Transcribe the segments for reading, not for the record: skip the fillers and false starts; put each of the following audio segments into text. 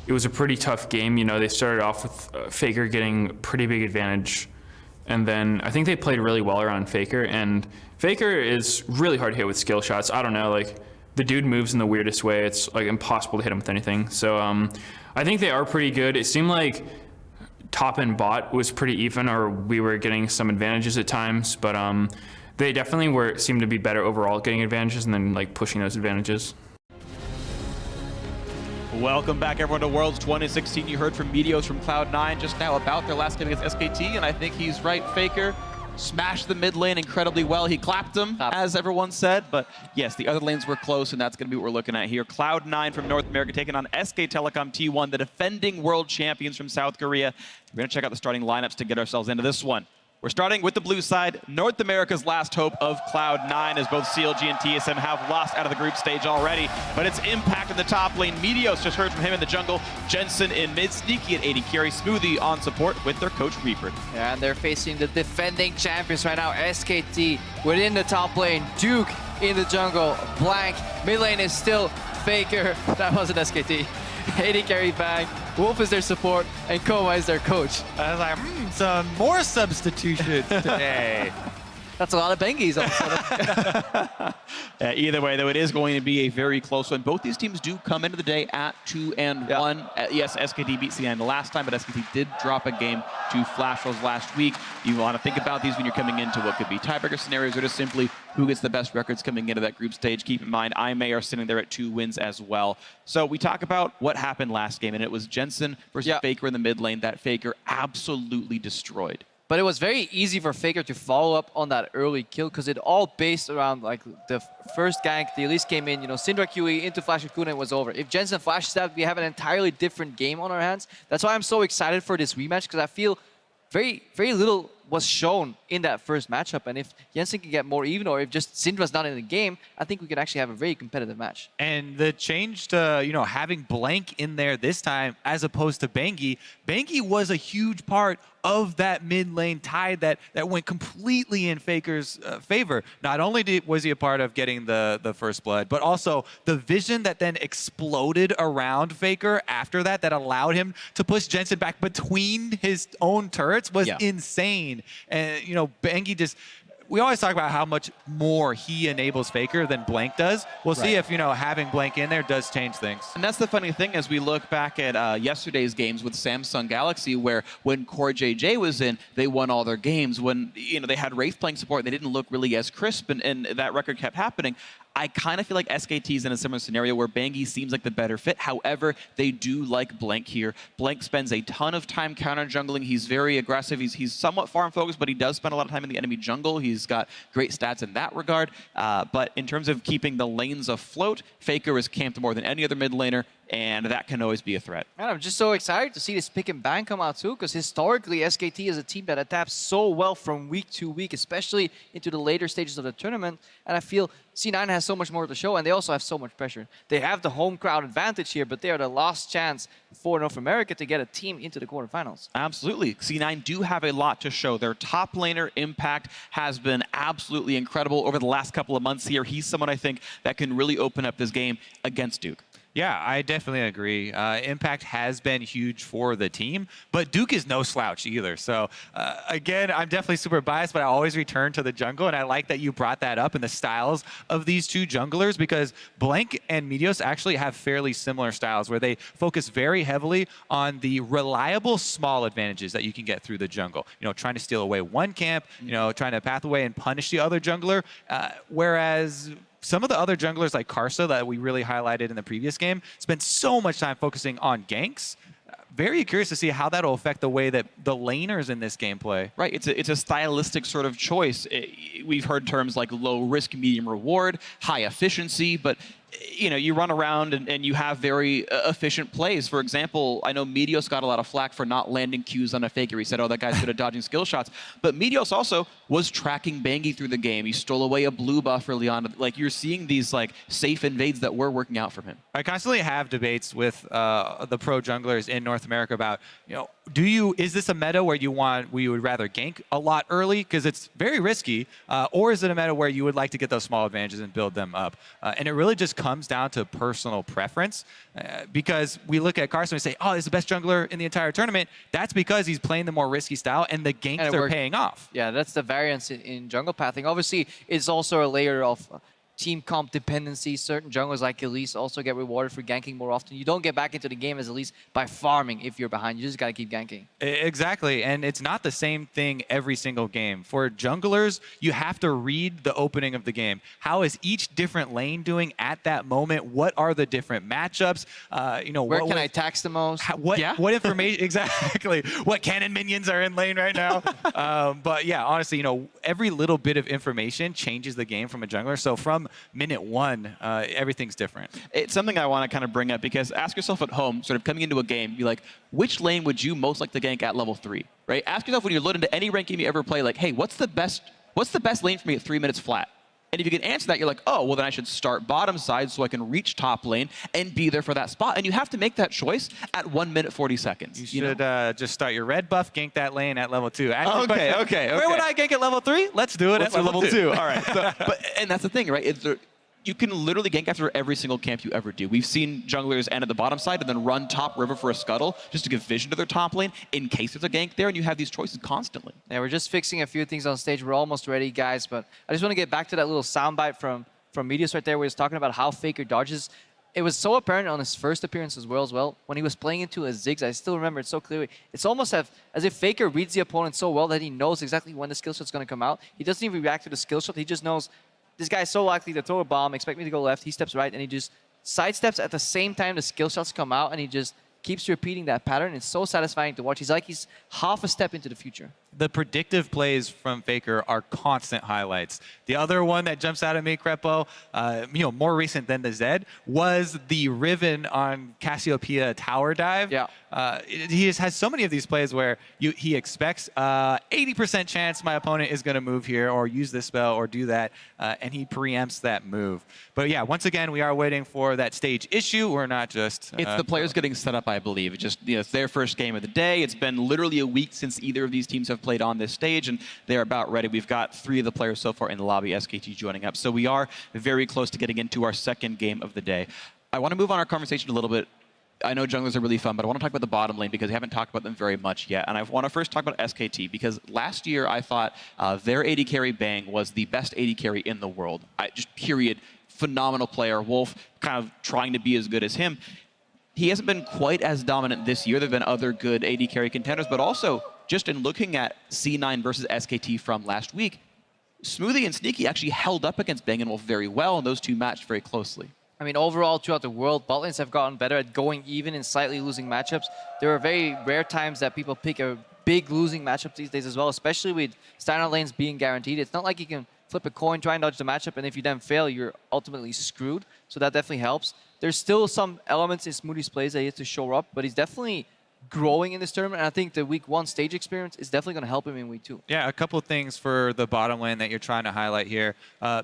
it was a pretty tough game. You know, they started off with FLICKR getting a pretty big advantage. And then I think they played really well around FLICKR. And FLICKR is really hard to hit with skill shots. I don't know, like the dude moves in the weirdest way. It's like impossible to hit him with anything. So I think they are pretty good. It seemed like top and bot was pretty even, or we were getting some advantages at times. But they definitely seemed to be better overall at getting advantages and then like pushing those advantages. Welcome back, everyone, to Worlds 2016. You heard from Meteos from Cloud9 just now about their last game against SKT, and I think he's right. FLICKR smashed the mid lane incredibly well. He clapped them, as everyone said, but yes, the other lanes were close, and that's going to be what we're looking at here. Cloud9 from North America taking on SK Telecom T1, the defending world champions from South Korea. We're going to check out the starting lineups to get ourselves into this one. We're starting with the blue side, North America's last hope of Cloud9, as both CLG and TSM have lost out of the group stage already. But it's Impact in the top lane. Meteos just heard from him in the jungle. Jensen in mid, Sneaky at 80 carry, Smoothie on support with their coach Reaper. Yeah, and they're facing the defending champions right now, SKT within the top lane, Duke in the jungle, Blank. Mid lane is still FLICKR. That wasn't SKT. 80 carry Bang. Wolf is their support, and Koma is their coach. I was like, some more substitutions today. That's a lot of Bengies all of a sudden. Either way, though, it is going to be a very close one. Both these teams do come into the day at 2-1. Yes, SKT beat C9 the last time, but SKT did drop a game to Flash Rolls last week. You want to think about these when you're coming into what could be tiebreaker scenarios, or just simply who gets the best records coming into that group stage. Keep in mind, IMA are sitting there at 2 wins as well. So we talk about what happened last game, and it was Jensen versus FLICKR in the mid lane that FLICKR absolutely destroyed. But it was very easy for FLICKR to follow up on that early kill because it all based around like the first gank. The Elise came in, you know, Syndra QE into Flash and Kuna, and it was over. If Jensen flashes that, we have an entirely different game on our hands. That's why I'm so excited for this rematch, because I feel very little was shown in that first matchup. And if Jensen can get more even, or if just Syndra's not in the game, I think we could actually have a very competitive match. And the change to, you know, having Blank in there this time as opposed to Bengi. Bengi was a huge part of that mid lane tide that went completely in FLICKR's favor. Not only was he a part of getting the first blood, but also the vision that then exploded around FLICKR after that allowed him to push Jensen back between his own turrets was insane. And, you know, Bengi just, we always talk about how much more he enables FLICKR than Blank does. We'll see if, you know, having Blank in there does change things. And that's the funny thing as we look back at yesterday's games with Samsung Galaxy, where when Core JJ was in, they won all their games. When, you know, they had Wraith playing support, they didn't look really as crisp, and that record kept happening. I kind of feel like SKT is in a similar scenario where Bengi seems like the better fit. However, they do like Blank here. Blank spends a ton of time counter jungling. He's very aggressive. He's somewhat farm focused, but he does spend a lot of time in the enemy jungle. He's got great stats in that regard. But in terms of keeping the lanes afloat, FLICKR is camped more than any other mid laner, and that can always be a threat. And I'm just so excited to see this pick and ban come out too, because historically SKT is a team that adapts so well from week to week, especially into the later stages of the tournament. And I feel C9 has so much more to show, and they also have so much pressure. They have the home crowd advantage here, but they are the last chance for North America to get a team into the quarterfinals. Absolutely. C9 do have a lot to show. Their top laner, Impact, has been absolutely incredible over the last couple of months here. He's someone I think that can really open up this game against Duke. Yeah, I definitely agree. Impact has been huge for the team, but Duke is no slouch either. So again, I'm definitely super biased, but I always return to the jungle, and I like that you brought that up in the styles of these two junglers, because Blank and Meteos actually have fairly similar styles where they focus very heavily on the reliable small advantages that you can get through the jungle. You know, trying to steal away one camp, you know, trying to path away and punish the other jungler, whereas some of the other junglers like Karsa that we really highlighted in the previous game spend so much time focusing on ganks. Very curious to see how that'll affect the way that the laners in this game play. Right, it's a stylistic sort of choice. We've heard terms like low risk, medium reward, high efficiency, but you know, you run around and you have very efficient plays. For example, I know Meteos got a lot of flack for not landing Qs on a FLICKR. He said, oh, that guy's good at dodging skill shots. But Meteos also was tracking Bengi through the game. He stole away a blue buff early on. Like, you're seeing these like safe invades that were working out from him. I constantly have debates with the pro junglers in North America about, you know, is this a meta where you would rather gank a lot early because it's very risky, or is it a meta where you would like to get those small advantages and build them up? And it really just comes down to personal preference, because we look at Carson and say, oh, he's the best jungler in the entire tournament. That's because he's playing the more risky style and the ganks are paying off. Yeah, that's the variance in jungle pathing. Obviously, it's also a layer of team comp dependency. Certain junglers like Elise also get rewarded for ganking more often. You don't get back into the game as Elise by farming if you're behind. You just got to keep ganking. Exactly, and it's not the same thing every single game. For junglers, you have to read the opening of the game. How is each different lane doing at that moment? What are the different matchups? Where can I tax the most? What information, exactly. What cannon minions are in lane right now? But yeah, honestly, every little bit of information changes the game from a jungler. So from minute one, everything's different. It's something I want to kind of bring up, because ask yourself at home, sort of coming into a game, be like, which lane would you most like to gank at level 3, right? Ask yourself when you're loading into any ranked game you ever play, like, hey, what's the best lane for me at 3 minutes flat? And if you can answer that, you're like, oh, well, then I should start bottom side so I can reach top lane and be there for that spot. And you have to make that choice at 1 minute 40 seconds. You should just start your red buff, gank that lane at level 2. Okay. Where would I gank at level 3? Let's do it at level 2. All right. So, and that's the thing, right? You can literally gank after every single camp you ever do. We've seen junglers end at the bottom side and then run top river for a scuttle just to give vision to their top lane in case there's a gank there, and you have these choices constantly. Yeah, we're just fixing a few things on stage. We're almost ready, guys, but I just want to get back to that little soundbite from Medius right there where he's talking about how Faker dodges. It was so apparent on his first appearance as well. When he was playing into a Ziggs, I still remember it so clearly. It's almost as if Faker reads the opponent so well that he knows exactly when the skill shot's going to come out. He doesn't even react to the skill shot. He just knows, this guy is so likely to throw a bomb, expect me to go left. He steps right, and he just sidesteps at the same time the skill shots come out, and he just keeps repeating that pattern. It's so satisfying to watch. He's like he's half a step into the future. The predictive plays from Faker are constant highlights. The other one that jumps out at me, Crepo, more recent than the Zed, was the Riven on Cassiopeia tower dive. Yeah. He has so many of these plays where he expects 80% chance my opponent is going to move here or use this spell or do that, and he preempts that move. But yeah, once again, we are waiting for that stage issue. We're not just... It's the players getting set up, I believe. It's their first game of the day. It's been literally a week since either of these teams have played on this stage, and they're about ready. We've got 3 of the players so far in the lobby, SKT joining up. So we are very close to getting into our second game of the day. I want to move on our conversation a little bit. I know junglers are really fun, but I want to talk about the bottom lane because we haven't talked about them very much yet. And I want to first talk about SKT because last year I thought their AD carry Bang was the best AD carry in the world. Just period. Phenomenal player. Wolf kind of trying to be as good as him. He hasn't been quite as dominant this year. There have been other good AD carry contenders, but also just in looking at C9 versus SKT from last week, Smoothie and Sneaky actually held up against Bang and Wolf very well, and those two matched very closely. I mean, overall, throughout the world, bot lanes have gotten better at going even in slightly losing matchups. There are very rare times that people pick a big losing matchup these days as well, especially with standard lanes being guaranteed. It's not like you can flip a coin, try and dodge the matchup, and if you then fail, you're ultimately screwed. So that definitely helps. There's still some elements in Smoothie's plays that he has to show up, but he's definitely growing in this tournament, and I think the week 1 stage experience is definitely going to help him in week 2. Yeah, a couple of things for the bottom lane that you're trying to highlight here.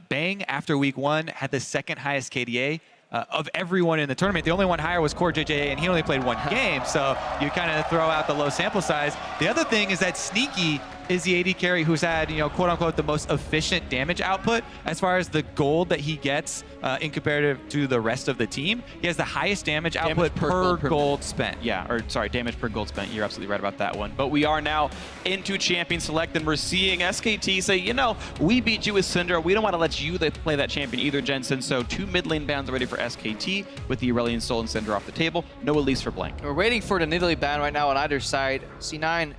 Bang, after week 1, had the second highest KDA of everyone in the tournament. The only one higher was Core JJA, and he only played 1 game, so you kind of throw out the low sample size. The other thing is that Sneaky is the AD carry who's had, quote-unquote, the most efficient damage output as far as the gold that he gets in comparative to the rest of the team. He has the highest damage output per gold spent. Yeah, or sorry, damage per gold spent. You're absolutely right about that one. But we are now into Champion Select, and we're seeing SKT say, we beat you with Syndra. We don't want to let you play that champion either, Jensen. So 2 mid lane bans are ready for SKT with the Aurelion Soul and Syndra off the table. No Elise for Blank. We're waiting for the Nidalee ban right now on either side. C9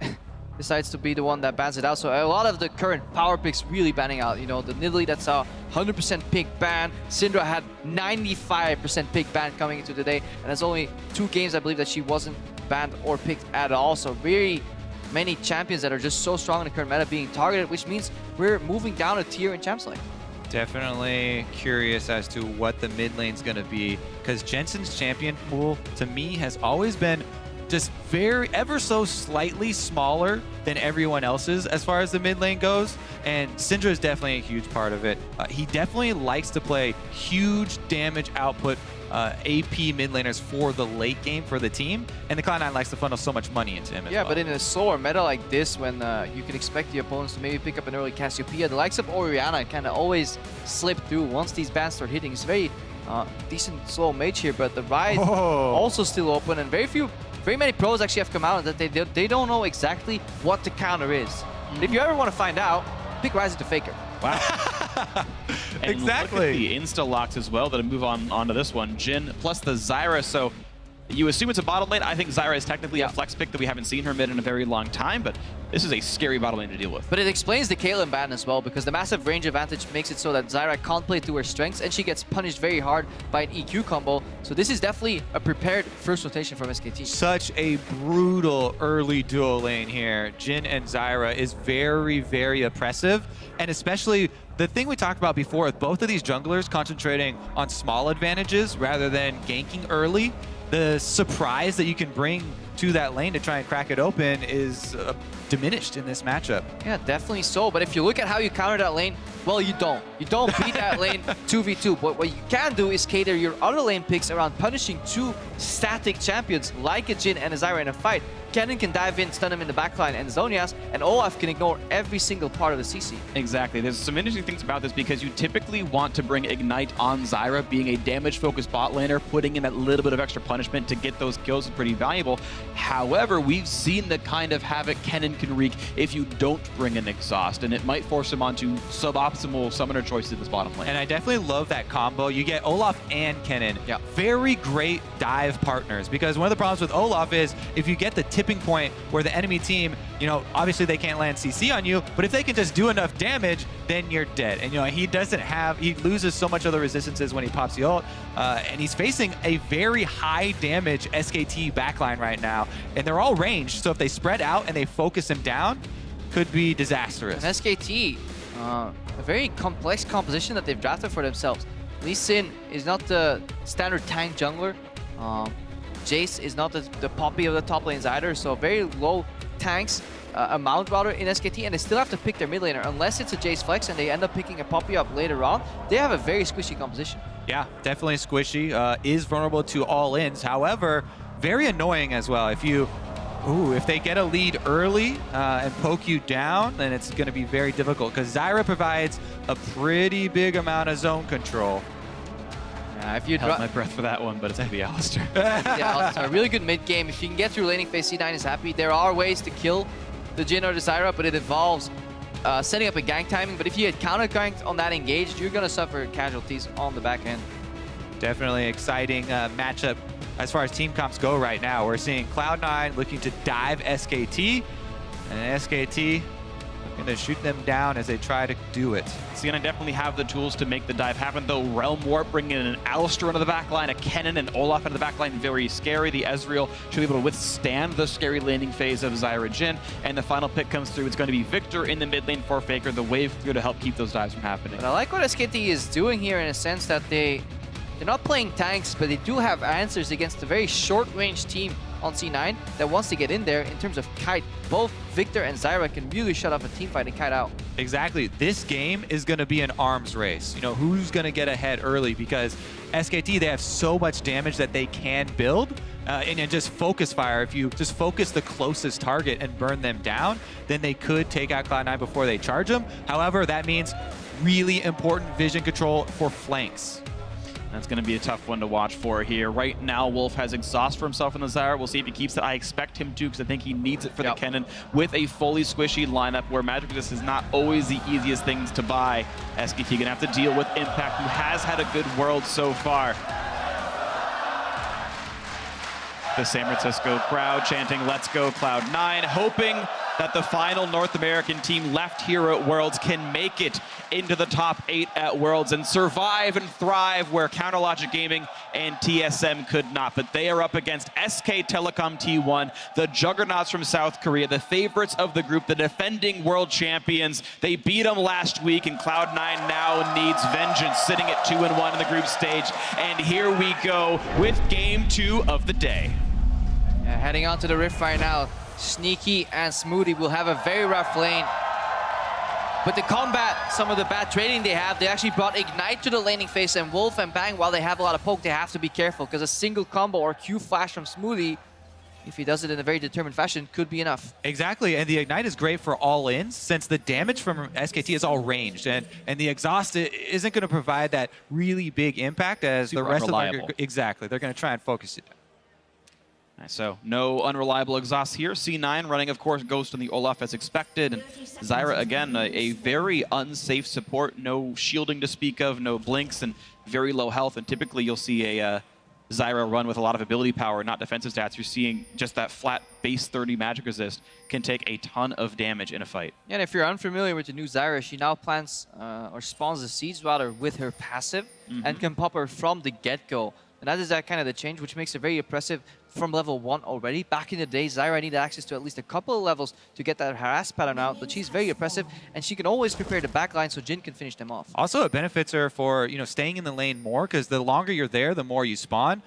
decides to be the one that bans it out. So a lot of the current power picks really banning out. The Nidalee that's a 100% pick ban. Syndra had 95% pick ban coming into the day. And there's only 2 games, I believe, that she wasn't banned or picked at all. So very many champions that are just so strong in the current meta being targeted, which means we're moving down a tier in Champs League. Definitely curious as to what the mid lane's going to be, because Jensen's champion pool, to me, has always been just ever so slightly smaller than everyone else's as far as the mid lane goes, and Syndra is definitely a huge part of it. He definitely likes to play huge damage output AP mid laners for the late game for the team, and the Cloud9 likes to funnel so much money into him as well. But in a slower meta like this, when you can expect the opponents to maybe pick up an early Cassiopeia, the likes of Orianna kind of always slip through once these bans start hitting. It's very decent slow mage here, but the Rise also still open, and very many pros actually have come out that they don't know exactly what the counter is. But if you ever want to find out, pick Rise into FLICKR. Wow. And Exactly. Look at the insta-locks as well that move onto this one. Jhin plus the Zyra, so you assume it's a bottom lane. I think Zyra is technically a flex pick that we haven't seen her mid in a very long time, but this is a scary bottom lane to deal with. But it explains the Caitlyn ban as well, because the massive range advantage makes it so that Zyra can't play to her strengths, and she gets punished very hard by an EQ combo. So this is definitely a prepared first rotation from SKT. Such a brutal early duo lane here. Jhin and Zyra is very, very oppressive, and especially the thing we talked about before with both of these junglers concentrating on small advantages rather than ganking early, the surprise that you can bring to that lane to try and crack it open is diminished in this matchup. Yeah, definitely so. But if you look at how you counter that lane, well, you don't. You don't beat that lane 2v2. But what you can do is cater your other lane picks around punishing two static champions like a Jhin and a Zyra in a fight. Kennen can dive in, stun him in the backline, and Zhonya's, and Olaf can ignore every single part of the CC. Exactly. There's some interesting things about this because you typically want to bring Ignite on Zyra, being a damage-focused bot laner, putting in that little bit of extra punishment to get those kills is pretty valuable. However, we've seen the kind of havoc Kennen can wreak if you don't bring an Exhaust, and it might force him onto suboptimal summoner choices in this bottom lane. And I definitely love that combo. You get Olaf and Kennen. Yeah. Very great dive partners, because one of the problems with Olaf is if you get the tipping point where the enemy team, obviously they can't land CC on you, but if they can just do enough damage, then you're dead. And he loses so much of the resistances when he pops the ult, and he's facing a very high damage SKT backline right now, and they're all ranged, so if they spread out and they focus him down, could be disastrous. And SKT, a very complex composition that they've drafted for themselves. Lee Sin is not the standard tank jungler. Jace is not the poppy of the top lanes either, so very low tanks amount rather in SKT, and they still have to pick their mid laner unless it's a Jace flex and they end up picking a poppy up later on. They have a very squishy composition. Yeah, definitely squishy. Is vulnerable to all ins. However, very annoying as well. If they get a lead early and poke you down, then it's going to be very difficult, because Zyra provides a pretty big amount of zone control. If you held my breath for that one, but it's going to be Alistar. Yeah, Alistar, a really good mid game. If you can get through laning phase, C9 is happy. There are ways to kill the Jhin or the Zyra, but it involves setting up a gank timing. But if you get counter ganked on that engaged, you're going to suffer casualties on the back end. Definitely exciting matchup as far as team comps go right now. We're seeing Cloud9 looking to dive SKT, and SKT going to shoot them down as they try to do it. It's going to definitely have the tools to make the dive happen, though. Realm Warp bringing in an Alistar into the backline, a Kennen and Olaf into the backline, very scary. The Ezreal should be able to withstand the scary landing phase of Zyra Jhin, and the final pick comes through. It's going to be Victor in the mid lane for FLICKR, the wave through to help keep those dives from happening. But I like what SKT is doing here in a sense that they're not playing tanks, but they do have answers against a very short-range team on C9 that wants to get in there. In terms of kite, both Victor and Zyra can really shut up a team fight and kite out. Exactly. This game is going to be an arms race. Who's going to get ahead early, because SKT, they have so much damage that they can build and just focus fire. If you just focus the closest target and burn them down, then they could take out Cloud9 before they charge them. However, that means really important vision control for flanks. That's going to be a tough one to watch for here. Right now, Wolf has exhaust for himself in the Zyra. We'll see if he keeps it. I expect him to, because I think he needs it for the Kennen with a fully squishy lineup where magic resist is not always the easiest things to buy. SKT going to have to deal with Impact, who has had a good world so far. The San Francisco crowd chanting, "Let's go Cloud9," hoping that the final North American team left here at Worlds can make it into the top 8 at Worlds and survive and thrive where Counterlogic Gaming and TSM could not. But they are up against SK Telecom T1, the juggernauts from South Korea, the favorites of the group, the defending world champions. They beat them last week, and Cloud9 now needs vengeance, sitting at 2-1 in the group stage. And here we go with game 2 of the day. Yeah, heading on to the Rift right now. Sneaky and Smoothie will have a very rough lane. But to combat some of the bad trading they have, they actually brought Ignite to the laning phase, and Wolf and Bang, while they have a lot of poke, they have to be careful because a single combo or Q flash from Smoothie, if he does it in a very determined fashion, could be enough. Exactly, and the Ignite is great for all-ins since the damage from SKT is all ranged, and the exhaust isn't going to provide that really big impact as Super the rest unreliable. of them. Exactly, they're going to try and focus it. Nice, so no unreliable exhaust here. C9 running, of course, Ghost on the Olaf as expected. And Zyra, again, a very unsafe support. No shielding to speak of, no blinks, and very low health. And typically you'll see a Zyra run with a lot of ability power, not defensive stats. You're seeing just that flat base 30 magic resist can take a ton of damage in a fight. Yeah, and if you're unfamiliar with the new Zyra, she now plants or spawns the seeds rather with her passive and can pop her from the get-go. And that is kind of the change, which makes her very oppressive from level 1 already. Back in the day, Zyra needed access to at least a couple of levels to get that harass pattern out, but she's very oppressive, and she can always prepare the backline so Jhin can finish them off. Also, it benefits her for staying in the lane more, because the longer you're there, the more you spawn.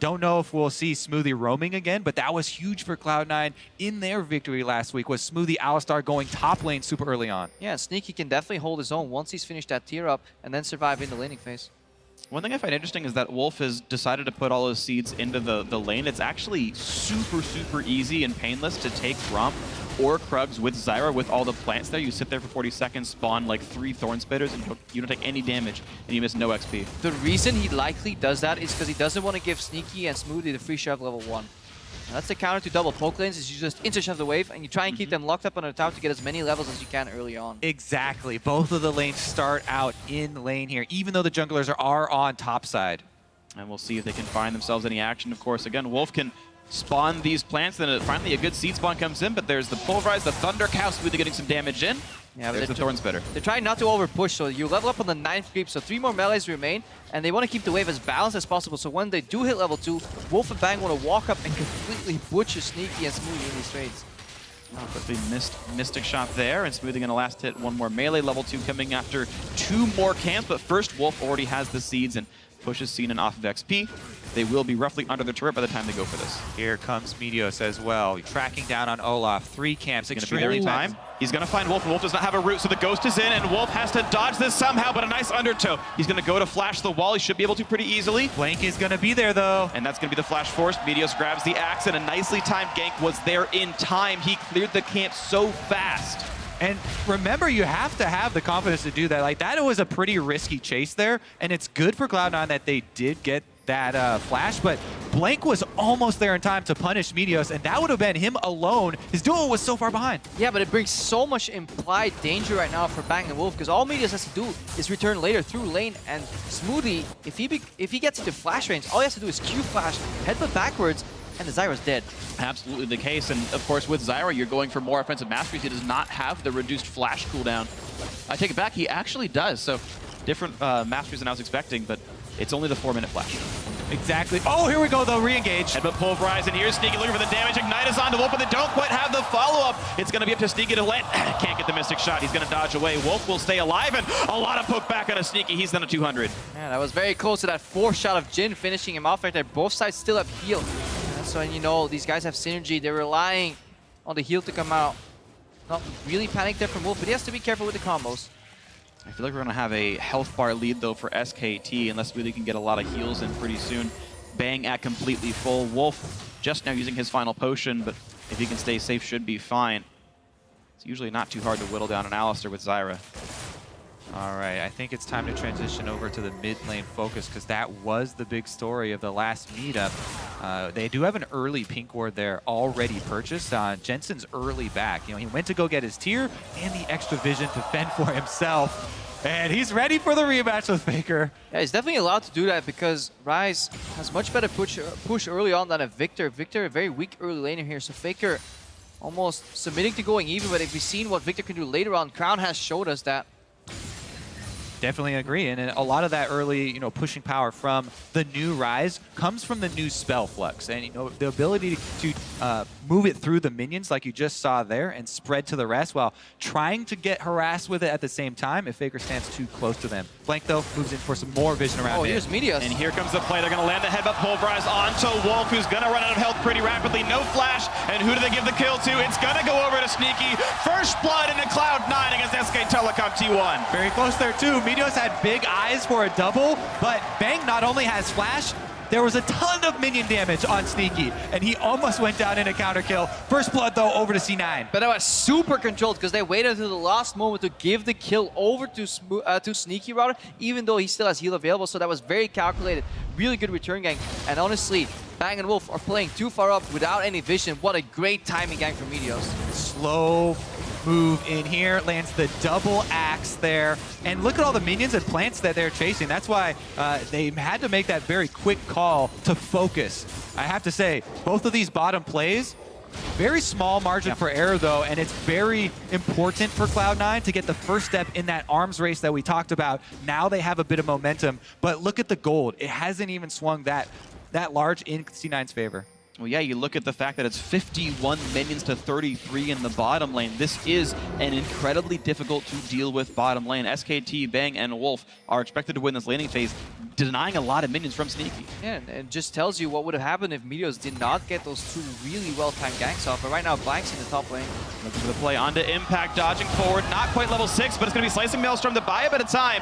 Don't know if we'll see Smoothie roaming again, but that was huge for Cloud9 in their victory last week, was Smoothie Alistar going top lane super early on. Yeah, Sneaky can definitely hold his own once he's finished that tier up and then survive in the laning phase. One thing I find interesting is that Wolf has decided to put all his seeds into the lane. It's actually super easy and painless to take Gromp or Krugs with Zyra with all the plants there. You sit there for 40 seconds, spawn like 3 Thorn Spitters, and you don't take any damage, and you miss no XP. The reason he likely does that is because he doesn't want to give Sneaky and Smoothie the free shove level 1. Now, that's the counter to double poke lanes, is you just insta-shove the wave, and you try and keep them locked up on the tower to get as many levels as you can early on. Exactly. Both of the lanes start out in lane here, even though the junglers are on top side. And we'll see if they can find themselves any action. Of course, again, Wolf can spawn these plants, then finally a good seed spawn comes in, but there's the Pulverize, the Thunder Cow, Smoothie getting some damage in. Yeah, but there's the Thorn Spitter. They're trying not to overpush, so you level up on the 9th creep, so 3 more melees remain, and they want to keep the wave as balanced as possible, so when they do hit level 2, Wolf and Bang want to walk up and completely butcher Sneaky and Smoothie in these trades. Oh, but they missed Mystic Shot there, and Smoothie gonna last hit one more melee. Level 2 coming after 2 more camps, but first Wolf already has the seeds and pushes Cena off of XP. They will be roughly under the turret by the time they go for this. Here comes Meteos as well, tracking down on Olaf. 3 camps, Gonna be there in extremely time. He's gonna find Wolf, and Wolf does not have a root, so the Ghost is in, and Wolf has to dodge this somehow, but a nice undertow. He's gonna go to flash the wall. He should be able to pretty easily. Blank is going to be there, though. And that's gonna be the flash force. Meteos grabs the axe, and a nicely timed gank was there in time. He cleared the camp so fast. And remember, you have to have the confidence to do that. Like, that was a pretty risky chase there, and it's good for Cloud9 that they did get that flash, but Blank was almost there in time to punish Meteos, and that would have been him alone. His duo was so far behind. Yeah, but it brings so much implied danger right now for Bang and Wolf, because all Meteos has to do is return later through lane, and Smoothie, if he gets into flash range, all he has to do is Q flash, headbutt backwards, and the Zyra's dead. Absolutely the case, and of course with Zyra, you're going for more offensive masteries. He does not have the reduced flash cooldown. I take it back, he actually does, so different masteries than I was expecting, but it's only the 4-minute flash. Exactly. Oh, here we go, though, re-engage. Headbutt Pulverize, and here's Sneaky looking for the damage. Ignite is on to Wolf, but they don't quite have the follow-up. It's going to be up to Sneaky to land. Can't get the Mystic Shot. He's going to dodge away. Wolf will stay alive, and a lot of poke back on a Sneaky. He's done a 200. Yeah, that was very close to that 4th shot of Jhin finishing him off right there. Both sides still have heal. So, you know, these guys have synergy. They're relying on the heal to come out. Not really panicked there from Wolf, but he has to be careful with the combos. I feel like we're going to have a health bar lead, though, for SKT, unless we really can get a lot of heals in pretty soon. Bang at completely full. Wolf just now using his final potion, but if he can stay safe, should be fine. It's usually not too hard to whittle down an Alistar with Zyra. All right, I think it's time to transition over to the mid lane focus, because that was the big story of the last meetup. They do have an early pink ward there already purchased on Jensen's early back. You know, he went to go get his tier and the extra vision to fend for himself. And he's ready for the rematch with FLICKR. Yeah, he's definitely allowed to do that because Ryze has much better push early on than a Victor. Victor, a very weak early laner here, so FLICKR almost submitting to going even, but if we've seen what Victor can do later on, Crown has showed us that. Definitely agree, and a lot of that early, pushing power from the new Rise comes from the new spell Flux, and the ability to move it through the minions like you just saw there and spread to the rest while trying to get harassed with it at the same time if FLICKR stands too close to them. Blank though moves in for some more vision around. Oh, here's Meteos. And here comes the play. They're going to land the headbutt pulverize onto Wolf, who's going to run out of health pretty rapidly. No flash, and who do they give the kill to? It's going to go over to Sneaky. First blood into Cloud9 against SK Telecom T1. Very close there too. Meteos had big eyes for a double, but Bang not only has flash, there was a ton of minion damage on Sneaky, and he almost went down in a counter kill. First blood though over to C9. But that was super controlled because they waited until the last moment to give the kill over to Sneaky Router, even though he still has heal available. So that was very calculated. Really good return gang. And honestly, Bang and Wolf are playing too far up without any vision. What a great timing gang for Meteos. Slow move in here, lands the double axe there, and look at all the minions and plants that they're chasing. That's why they had to make that very quick call to focus. I have to say, both of these bottom plays, very small margin for error though, and it's very important for Cloud9 to get the first step in that arms race that we talked about. Now they have a bit of momentum, but look at the gold. It hasn't even swung that large in C9's favor. Well, yeah, you look at the fact that it's 51 minions to 33 in the bottom lane. This is an incredibly difficult to deal with bottom lane. SKT, Bang, and Wolf are expected to win this laning phase, denying a lot of minions from Sneaky. Yeah, and it just tells you what would have happened if Meteos did not get those two really well-timed ganks off. But right now, Blank's in the top lane. Looking for the play onto Impact, dodging forward. Not quite level 6, but it's going to be Slicing Maelstrom to buy a bit of time.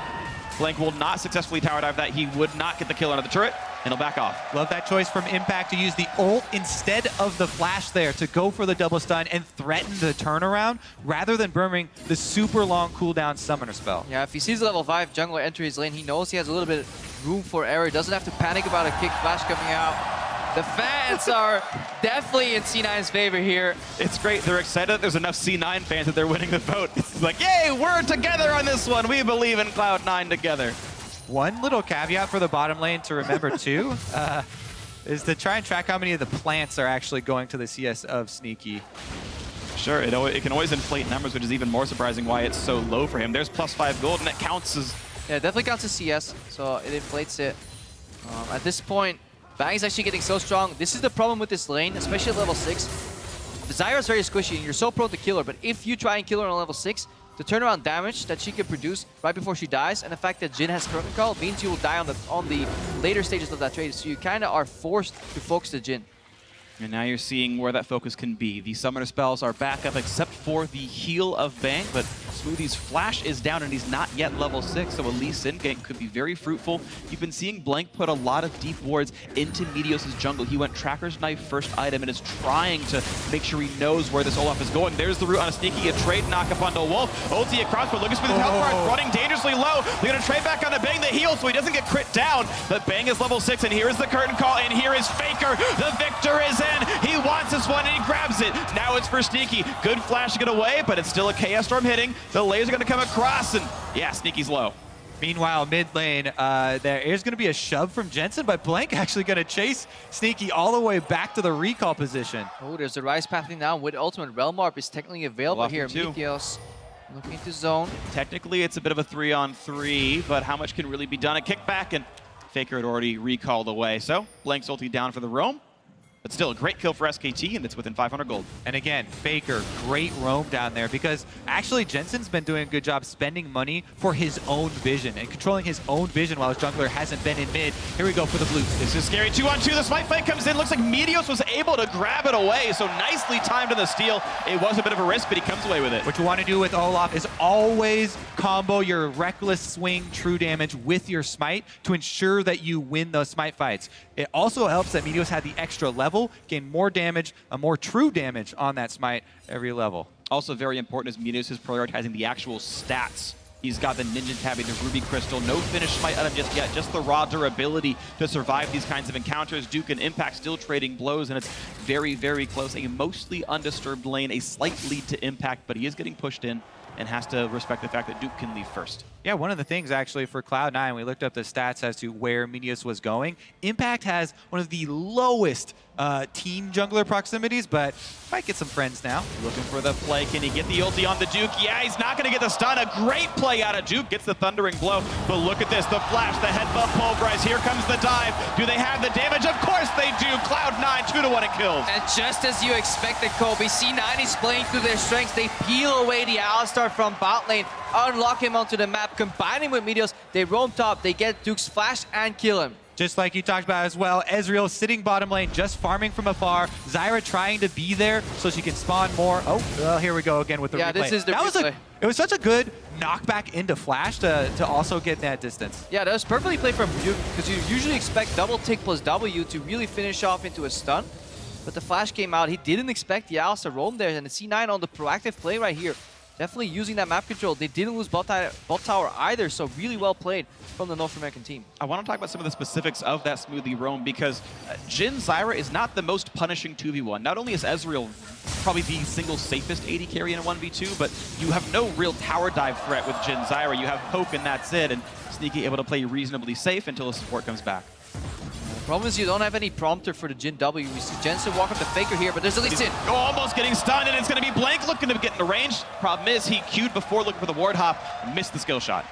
Blank will not successfully tower dive that. He would not get the kill under the turret, and he'll back off. Love that choice from Impact to use the ult instead of the flash there to go for the double stun and threaten the turnaround rather than burning the super long cooldown summoner spell. Yeah, if he sees a level 5 jungler enter his lane, he knows he has a little bit room for error. Doesn't have to panic about a kick flash coming out. The fans are definitely in C9's favor here. It's great. They're excited that there's enough C9 fans that they're winning the vote. It's like, yay, we're together on this one. We believe in Cloud9 together. One little caveat for the bottom lane to remember too is to try and track how many of the plants are actually going to the CS of Sneaky. Sure, it can always inflate numbers, which is even more surprising why it's so low for him. There's +5 gold, and it counts as... Yeah, it definitely counts as CS, so it inflates it. At this point, Bang is actually getting so strong. This is the problem with this lane, especially at level 6. The Zyra is very squishy, and you're so prone to kill her, but if you try and kill her on level 6, the turnaround damage that she can produce right before she dies, and the fact that Jhin has curtain call means you will die on the later stages of that trade, so you kind of are forced to focus the Jhin. And now you're seeing where that focus can be. The summoner spells are back up except for the heal of Bang, but Smoothie's flash is down and he's not yet level 6, so a Lee Sin gank could be very fruitful. You've been seeing Blank put a lot of deep wards into Meteos' jungle. He went Tracker's Knife first item and is trying to make sure he knows where this Olaf is going. There's the route on a Sneaky, a trade knock up onto Wolf. Ulti across, but Lucas with his health bar, running dangerously low. They're going to trade back onto Bang the heal so he doesn't get crit down, but Bang is level 6, and here is the curtain call, and here is FLICKR. The victor is in. He wants this one, and he grabs it. Now it's for Sneaky. Good flash to get away, but it's still a Chaos Storm hitting. The layers are going to come across, and yeah, Sneaky's low. Meanwhile, mid lane, there is going to be a shove from Jensen, but Blank actually going to chase Sneaky all the way back to the recall position. Oh, there's a Rise pathing now with Ultimate Realm Warp is technically available here. Meteos looking to zone. Technically, it's a bit of a 3-on-3, but how much can really be done? A kickback, and FLICKR had already recalled away. So, Blank's ulti down for the roam. But still a great kill for SKT, and it's within 500 gold. And again, FLICKR, great roam down there because actually Jensen's been doing a good job spending money for his own vision and controlling his own vision while his jungler hasn't been in mid. Here we go for the blue. This is scary. 2-on-2. The smite fight comes in. Looks like Meteos was able to grab it away, so nicely timed in the steal. It was a bit of a risk, but he comes away with it. What you want to do with Olaf is always combo your reckless swing true damage with your smite to ensure that you win those smite fights. It also helps that Meteos had the extra level, gain more damage, a more true damage on that smite every level. Also very important is Meteos is prioritizing the actual stats. He's got the Ninja Tabby, the Ruby Crystal, no finished smite item just yet, just the raw durability to survive these kinds of encounters. Duke and Impact still trading blows, and it's very, very close. A mostly undisturbed lane, a slight lead to Impact, but he is getting pushed in. and has to respect the fact that Duke can leave first. Yeah, one of the things actually for Cloud9, we looked up the stats as to where Meteos was going. Impact has one of the lowest team jungler proximities, but might get some friends now. Looking for the play. Can he get the ulti on the Duke? Yeah, he's not going to get the stun. A great play out of Duke. Gets the thundering blow. But look at this. The flash, the headbutt pulverize. Here comes the dive. Do they have the damage? Of course they do. Cloud9, 2-1 in kills. And just as you expected, Kobe, C9 is playing through their strengths. They peel away the Alistar from bot lane, unlock him onto the map, combine him with Meteos. They roam top. They get Duke's flash and kill him. Just like you talked about as well, Ezreal sitting bottom lane, just farming from afar. Zyra trying to be there so she can spawn more. Oh, well, here we go again with the replay. Yeah, this is the replay. It was such a good knockback into Flash to also get that distance. Yeah, that was perfectly played from Duke, because you usually expect double tick plus W to really finish off into a stun. But the flash came out. He didn't expect the Alistar roam there, and the C9 on the proactive play right here. Definitely using that map control. They didn't lose bot tower either, so really well played from the North American team. I want to talk about some of the specifics of that smoothie roam because Jhin Zyra is not the most punishing 2v1. Not only is Ezreal probably the single safest AD carry in a 1v2, but you have no real tower dive threat with Jhin Zyra. You have poke and that's it, and Sneaky able to play reasonably safe until the support comes back. The problem is you don't have any prompter for the Jhin W. We see Jensen walk up the Faker here, but there's at least in. Oh, almost getting stunned, and it's going to be Blank looking to get in the range. Problem is, he queued before looking for the ward hop and missed the skill shot.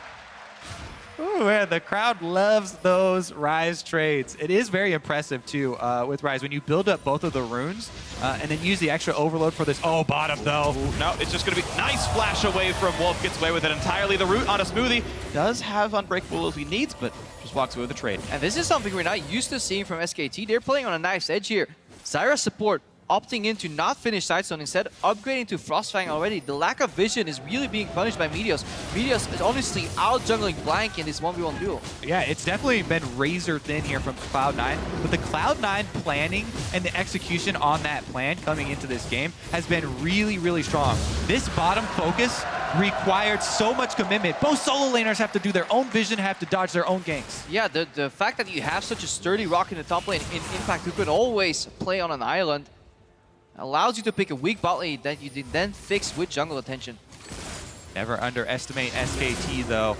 Ooh, man, the crowd loves those Ryze trades. It is very impressive, too, with Ryze. When you build up both of the runes and then use the extra overload for this. Oh, bottom, though. Ooh, no, it's just going to be nice flash away from Wolf. Gets away with it entirely. The root on a smoothie does have unbreakable as he needs, but just walks away with the trade. And this is something we're not used to seeing from SKT. They're playing on a nice edge here. Zyra support opting in to not finish Sidestone, instead upgrading to Frostfang already. The lack of vision is really being punished by Meteos. Meteos is honestly out jungling Blank in this 1v1 duel. Yeah, it's definitely been razor thin here from Cloud9, but the Cloud9 planning and the execution on that plan coming into this game has been really, really strong. This bottom focus required so much commitment. Both solo laners have to do their own vision, have to dodge their own ganks. Yeah, the fact that you have such a sturdy rock in the top lane in Impact who could always play on an island allows you to pick a weak bot lane that you then fix with jungle attention. Never underestimate SKT though.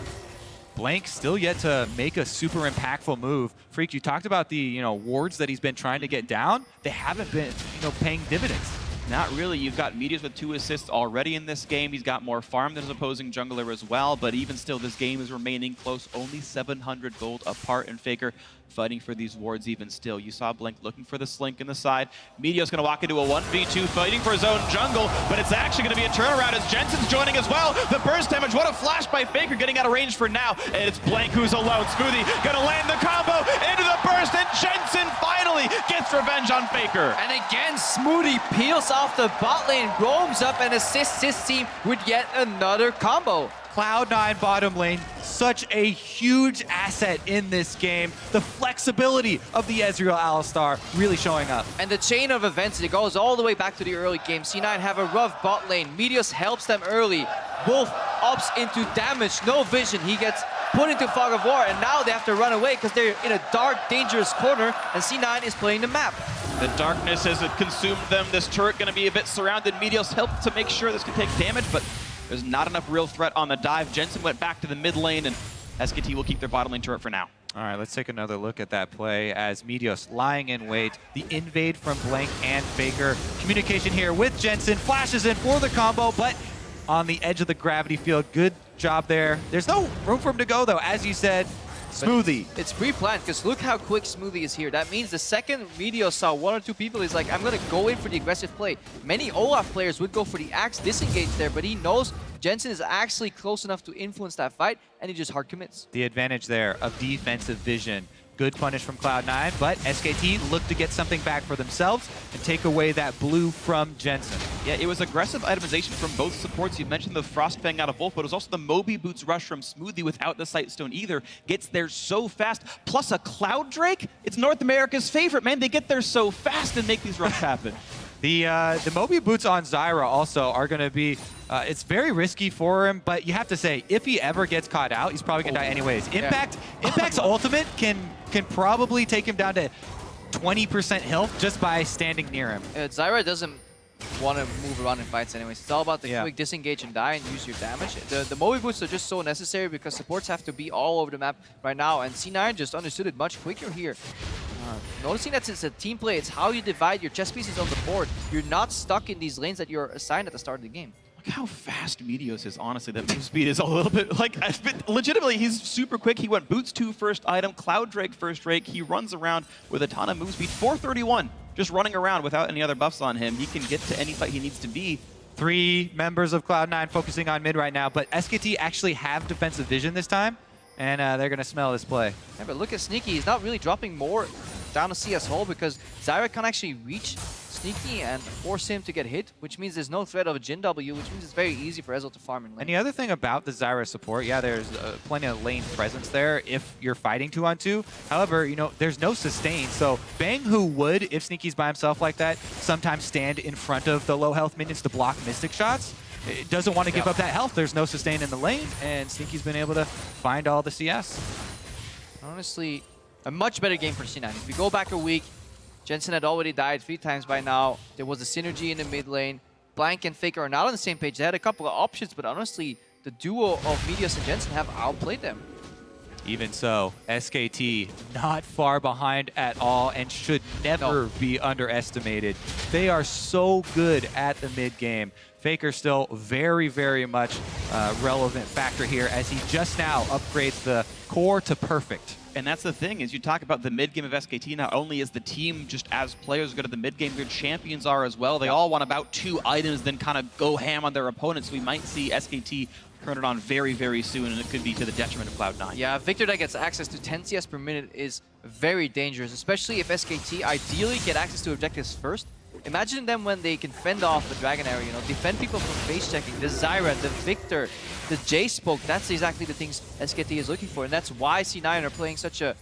Blank still yet to make a super impactful move. Freak, you talked about the wards that he's been trying to get down. They haven't been paying dividends. Not really. You've got Meteos with 2 assists already in this game. He's got more farm than his opposing jungler as well, but even still, this game is remaining close. Only 700 gold apart, and FLICKR fighting for these wards even still. You saw Blink looking for the slink in the side. Meteos going to walk into a 1v2, fighting for his own jungle, but it's actually going to be a turnaround as Jensen's joining as well. The burst damage, what a flash by FLICKR, getting out of range for now, and it's Blank who's alone. Smoothie going to land the combo into the burst, and Jensen finally gets revenge on FLICKR. And again, Smoothie peels off the bot lane, roams up and assists his team with yet another combo. Cloud9 bottom lane, such a huge asset in this game. The flexibility of the Ezreal Alistar really showing up. And the chain of events, it goes all the way back to the early game. C9 have a rough bot lane. Meteos helps them early. Wolf ups into damage, no vision. He gets put into Fog of War, and now they have to run away because they're in a dark, dangerous corner, and C9 is playing the map. The darkness has consumed them. This turret going to be a bit surrounded. Meteos helped to make sure this can take damage, but there's not enough real threat on the dive. Jensen went back to the mid lane, and SKT will keep their bottom lane turret for now. All right, let's take another look at that play as Meteos lying in wait. The invade from Blank and FLICKR. Communication here with Jensen. Flashes in for the combo, but on the edge of the gravity field. Good job there. There's no room for him to go, though. As you said, Smoothie. But it's pre-planned, because look how quick Smoothie is here. That means the second Meteos saw 1 or 2 people, he's like, I'm going to go in for the aggressive play. Many Olaf players would go for the axe disengage there, but he knows Jensen is actually close enough to influence that fight, and he just hard commits. The advantage there of defensive vision. Good punish from Cloud9, but SKT look to get something back for themselves and take away that blue from Jensen. Yeah, it was aggressive itemization from both supports. You mentioned the Frostfang out of Wolf, but it was also the Moby Boots rush from Smoothie without the Sightstone either. Gets there so fast, plus a Cloud Drake. It's North America's favorite, man. They get there so fast and make these runs happen. The Moby Boots on Zyra also are going to be, it's very risky for him, but you have to say, if he ever gets caught out, he's probably going to die anyways. Impact's ultimate can probably take him down to 20% health just by standing near him. Zyra doesn't want to move around in fights anyways. It's all about the quick disengage and die and use your damage. The Moe boots are just so necessary because supports have to be all over the map right now, and C9 just understood it much quicker here. Noticing that since it's a team play, it's how you divide your chess pieces on the board. You're not stuck in these lanes that you're assigned at the start of the game. Look how fast Meteos is, honestly. That move speed is a little bit, like, legitimately, he's super quick. He went Boots 2 first item, Cloud Drake first Drake. He runs around with a ton of move speed. 431, just running around without any other buffs on him. He can get to any fight he needs to be. 3 members of Cloud9 focusing on mid right now, but SKT actually have defensive vision this time, and they're going to smell this play. Yeah, but look at Sneaky. He's not really dropping more down to CS hole because Zyra can't actually reach Sneaky and force him to get hit, which means there's no threat of a Jin W, which means it's very easy for Ezel to farm in lane. And the other thing about the Zyra support, yeah, there's plenty of lane presence there if you're fighting 2-on-2. However, you know, there's no sustain. So Bang, who would, if Sneaky's by himself like that, sometimes stand in front of the low health minions to block Mystic shots, it doesn't want to give up that health. There's no sustain in the lane, and Sneaky's been able to find all the CS. Honestly, a much better game for C9. If we go back a week, Jensen had already died 3 times by now. There was a synergy in the mid lane. Blank and FLICKR are not on the same page. They had a couple of options, but honestly, the duo of Meteos and Jensen have outplayed them. Even so, SKT not far behind at all and should never be underestimated. They are so good at the mid game. FLICKR still very, very much relevant factor here as he just now upgrades the core to perfect. And that's the thing, is you talk about the mid-game of SKT, not only is the team just as players good at the mid-game, their champions are as well. They all want about 2 items, then kind of go ham on their opponents. We might see SKT turn it on very, very soon, and it could be to the detriment of Cloud9. Yeah, Victor that gets access to 10 CS per minute is very dangerous, especially if SKT ideally get access to objectives first. Imagine them when they can fend off the Dragon area, you know, defend people from face checking, the Zyra, the Victor, the J-Spoke. That's exactly the things SKT is looking for, and that's why C9 are playing such a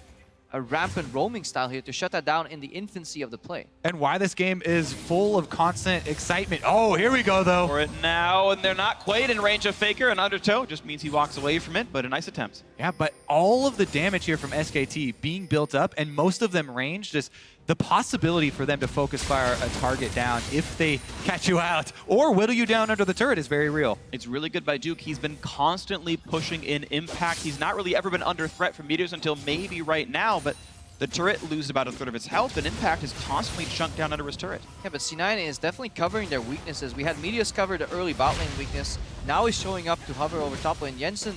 rampant roaming style here to shut that down in the infancy of the play. And why this game is full of constant excitement. Oh, here we go, though. For it now, and they're not quite in range of FLICKR, and undertow just means he walks away from it, but a nice attempt. Yeah, but all of the damage here from SKT being built up, and most of them ranged, just the possibility for them to focus fire a target down if they catch you out or whittle you down under the turret is very real. It's really good by Duke. He's been constantly pushing in impact. He's not really ever been under threat from Meteos until maybe right now, but the turret loses about 1/3 of its health, and impact is constantly chunked down under his turret. Yeah, but C9 is definitely covering their weaknesses. We had Meteos cover the early bot lane weakness. Now he's showing up to hover over top lane. Jensen,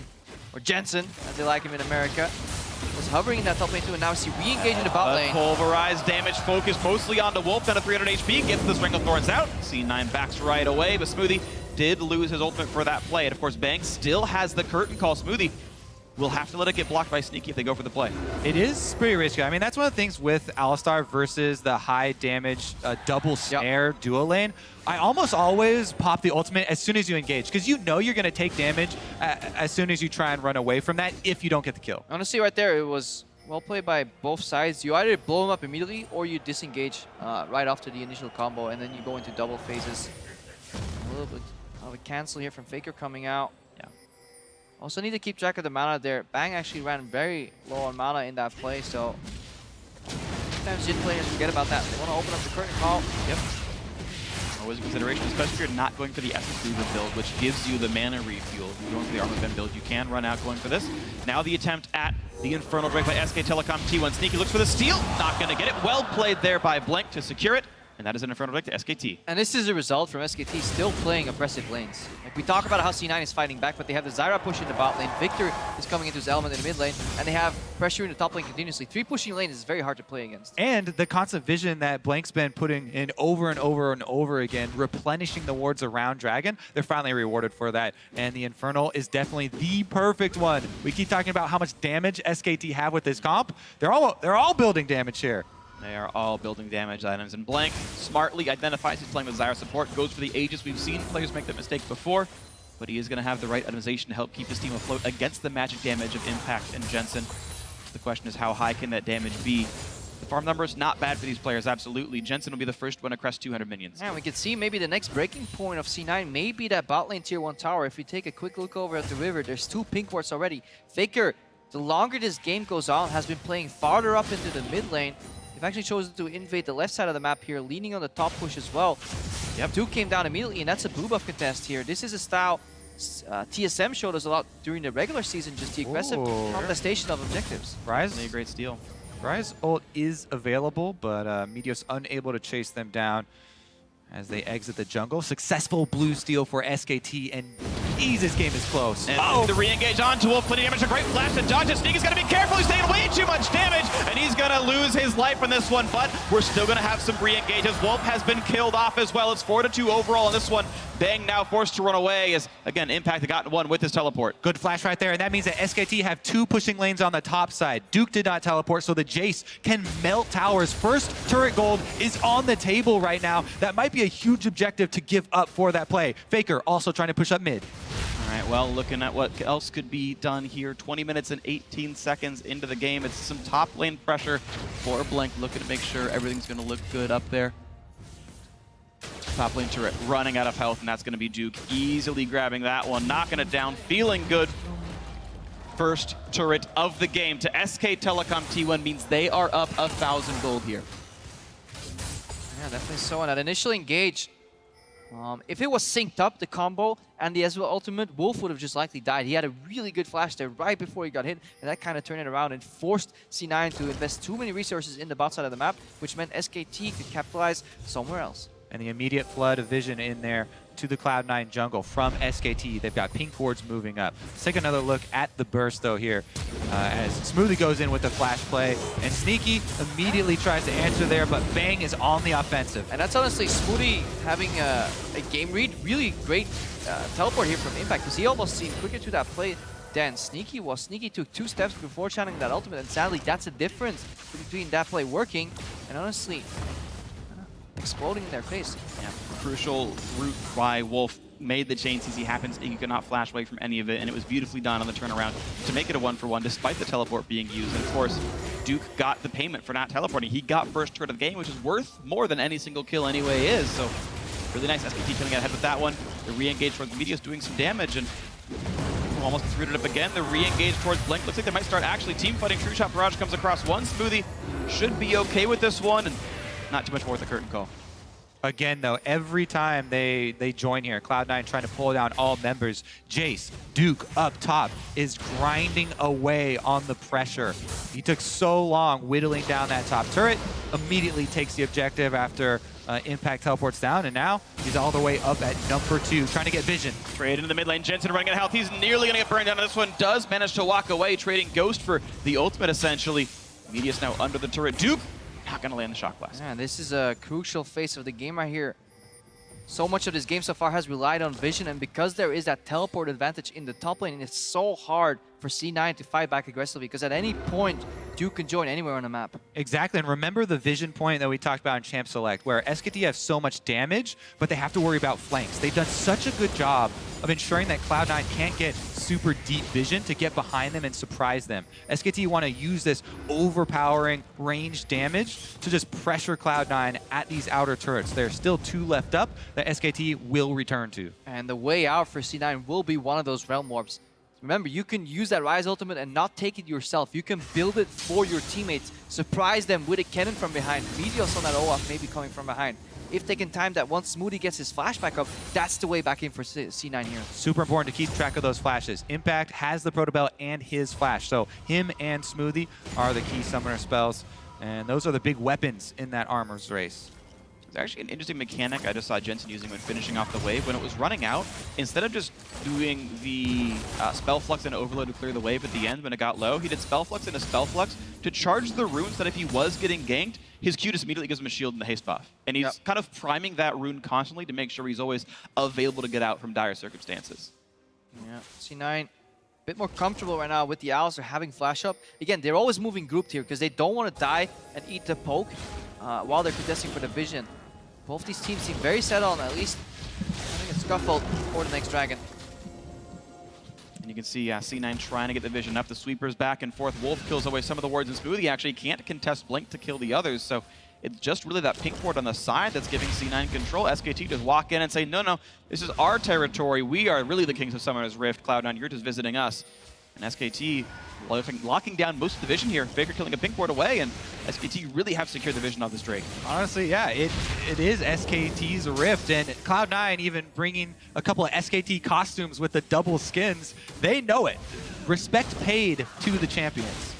as they like him in America, was hovering in that top lane too, and now is he re-engaging the bot lane. Pulverized damage focused mostly onto Wolf, down to 300 HP, gets the Stranglethorns out. C9 backs right away, but Smoothie did lose his ultimate for that play. And of course, Bang still has the curtain call. Smoothie will have to let it get blocked by Sneaky if they go for the play. It is pretty risky. I mean, that's one of the things with Alistar versus the high damage double snare duo lane. I almost always pop the ultimate as soon as you engage, because you know you're going to take damage as soon as you try and run away from that if you don't get the kill. Honestly, right there, it was well played by both sides. You either blow them up immediately or you disengage right after the initial combo, and then you go into double phases. A little bit of a cancel here from FLICKR coming out. Also need to keep track of the mana there. Bang actually ran very low on mana in that play, so sometimes Jin players forget about that. They want to open up the curtain call. Yep. Always a consideration, especially if you're not going for the Essence Reaver build, which gives you the mana refuel. If you're going for the Armor Ben build, you can run out going for this. Now the attempt at the Infernal Drake by SK Telecom T1. Sneaky looks for the steal. Not going to get it. Well played there by Blank to secure it. And that is an Infernal Drake to SKT. And this is a result from SKT still playing aggressive lanes. Like, we talk about how C9 is fighting back, but they have the Zyra push in the bot lane. Victor is coming into his element in the mid lane, and they have pressure in the top lane continuously. 3 pushing lanes is very hard to play against. And the constant vision that Blank's been putting in over and over and over again, replenishing the wards around Dragon, they're finally rewarded for that. And the Infernal is definitely the perfect one. We keep talking about how much damage SKT have with this comp. They're all building damage here. They are all building damage items, and Blank smartly identifies he's playing with Zyra support, goes for the Aegis. We've seen players make that mistake before, but he is going to have the right itemization to help keep his team afloat against the magic damage of Impact and Jensen. The question is, how high can that damage be? The farm number is not bad for these players, absolutely. Jensen will be the first one across 200 minions. Yeah, we can see maybe the next breaking point of C9 may be that bot lane tier 1 tower. If we take a quick look over at the river, there's 2 pink wards already. FLICKR, the longer this game goes on, has been playing farther up into the mid lane. They've actually chosen to invade the left side of the map here, leaning on the top push as well. Yep. Duke came down immediately, and that's a blue buff contest here. This is a style TSM showed us a lot during the regular season, just the aggressive contestation of objectives. Rise. Really a great steal. Rise ult is available, but Meteos unable to chase them down as they exit the jungle. Successful blue steal for SKT, and this game is close. And the re-engage onto Wolf, plenty of damage, a great flash to dodge it. Sneaky's gotta be careful, he's taking way too much damage, and he's gonna lose his life in this one, but we're still gonna have some re-engages. Wolf has been killed off as well. It's 4-2 overall in this one. Bang now forced to run away as, again, Impact had gotten one with his teleport. Good flash right there, and that means that SKT have 2 pushing lanes on the top side. Duke did not teleport, so the Jace can melt towers. First turret gold is on the table right now. That might be a huge objective to give up for that play. FLICKR also trying to push up mid. All right, well, looking at what else could be done here. 20 minutes and 18 seconds into the game. It's some top lane pressure for Blink, looking to make sure everything's going to look good up there. Top lane turret running out of health, and that's going to be Duke easily grabbing that one, knocking it down, feeling good. First turret of the game to SK Telecom T1 means they are up 1,000 gold here. Yeah, definitely so. And that initial engage, if it was synced up, the combo and the Ezreal ultimate, Wolf would have just likely died. He had a really good flash there right before he got hit, and that kind of turned it around and forced C9 to invest too many resources in the bot side of the map, which meant SKT could capitalize somewhere else. And the immediate flood of vision in there to the Cloud9 jungle from SKT. They've got pink wards moving up. Let's take another look at the burst, though, here. As Smoothie goes in with the flash play, and Sneaky immediately tries to answer there, but Bang is on the offensive. And that's honestly Smoothie having a game read. Really great teleport here from Impact, because he almost seemed quicker to that play than Sneaky was. Sneaky took 2 steps before channeling that ultimate, and sadly, that's the difference between that play working and honestly exploding in their face. Yeah, crucial route by Wolf made the chain CC happen. He could not flash away from any of it, and it was beautifully done on the turnaround to make it a 1-for-1 despite the teleport being used. And of course, Duke got the payment for not teleporting. He got first turret of the game, which is worth more than any single kill anyway is. So really nice SKT coming ahead with that one. The re-engage towards Meteos doing some damage, and almost gets rooted up again. The re-engage towards Blink. Looks like they might start actually team fighting. True Shot Barrage comes across one. Smoothie should be okay with this one, and not too much more with the curtain call. Again, though, every time they join here, Cloud9 trying to pull down all members, Jace, Duke up top is grinding away on the pressure. He took so long whittling down that top turret, immediately takes the objective after Impact teleports down, and now he's all the way up at number 2, trying to get vision. Trade into the mid lane. Jensen running out of health. He's nearly going to get burned down. This one does manage to walk away, trading Ghost for the ultimate, essentially. Media's now under the turret. Duke not going to land the shock blast. Yeah, this is a crucial phase of the game right here. So much of this game so far has relied on vision, and because there is that teleport advantage in the top lane, it's so hard for C9 to fight back aggressively, because at any point, Duke can join anywhere on the map. Exactly, and remember the vision point that we talked about in Champ Select, where SKT have so much damage, but they have to worry about flanks. They've done such a good job of ensuring that Cloud9 can't get super deep vision to get behind them and surprise them. SKT want to use this overpowering range damage to just pressure Cloud9 at these outer turrets. There's still 2 left up that SKT will return to. And the way out for C9 will be one of those Realm Orbs. Remember, you can use that Rise ultimate and not take it yourself. You can build it for your teammates, surprise them with a cannon from behind. Meteos on that Olaf maybe coming from behind. If they can time that once Smoothie gets his flash back up, that's the way back in for C9 here. Super important to keep track of those flashes. Impact has the Protobell and his flash, so him and Smoothie are the key summoner spells, and those are the big weapons in that armor's race. It's actually an interesting mechanic I just saw Jensen using when finishing off the wave. When it was running out, instead of just doing the Spell Flux and Overload to clear the wave at the end when it got low, he did Spell Flux and a Spell Flux to charge the runes that if he was getting ganked, his Q just immediately gives him a shield and the haste buff. And he's kind of priming that rune constantly to make sure he's always available to get out from dire circumstances. Yeah, C9 a bit more comfortable right now with the Owls. They're having flash up. Again, they're always moving grouped here because they don't want to die and eat the poke while they're contesting for the vision. Both these teams seem very set on at least having a scuffle for the next dragon. And you can see C9 trying to get the vision up. The sweepers back and forth. Wolf kills away some of the wards, and Smoothie actually can't contest Blink to kill the others. So it's just really that pink ward on the side that's giving C9 control. SKT just walk in and say, no, no, this is our territory. We are really the kings of Summoner's Rift. Cloud9, you're just visiting us. And SKT locking down most of the vision here. FLICKR killing a pink ward away, and SKT really have secured the vision of this Drake. Honestly, yeah, it is SKT's Rift, and Cloud9 even bringing a couple of SKT costumes with the double skins. They know it. Respect paid to the champions.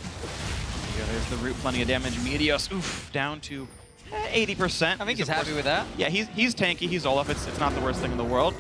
Yeah, there's the root, plenty of damage. Meteos, oof, down to 80%. I think he's happy with that. Yeah, he's tanky, he's Olaf. It's not the worst thing in the world.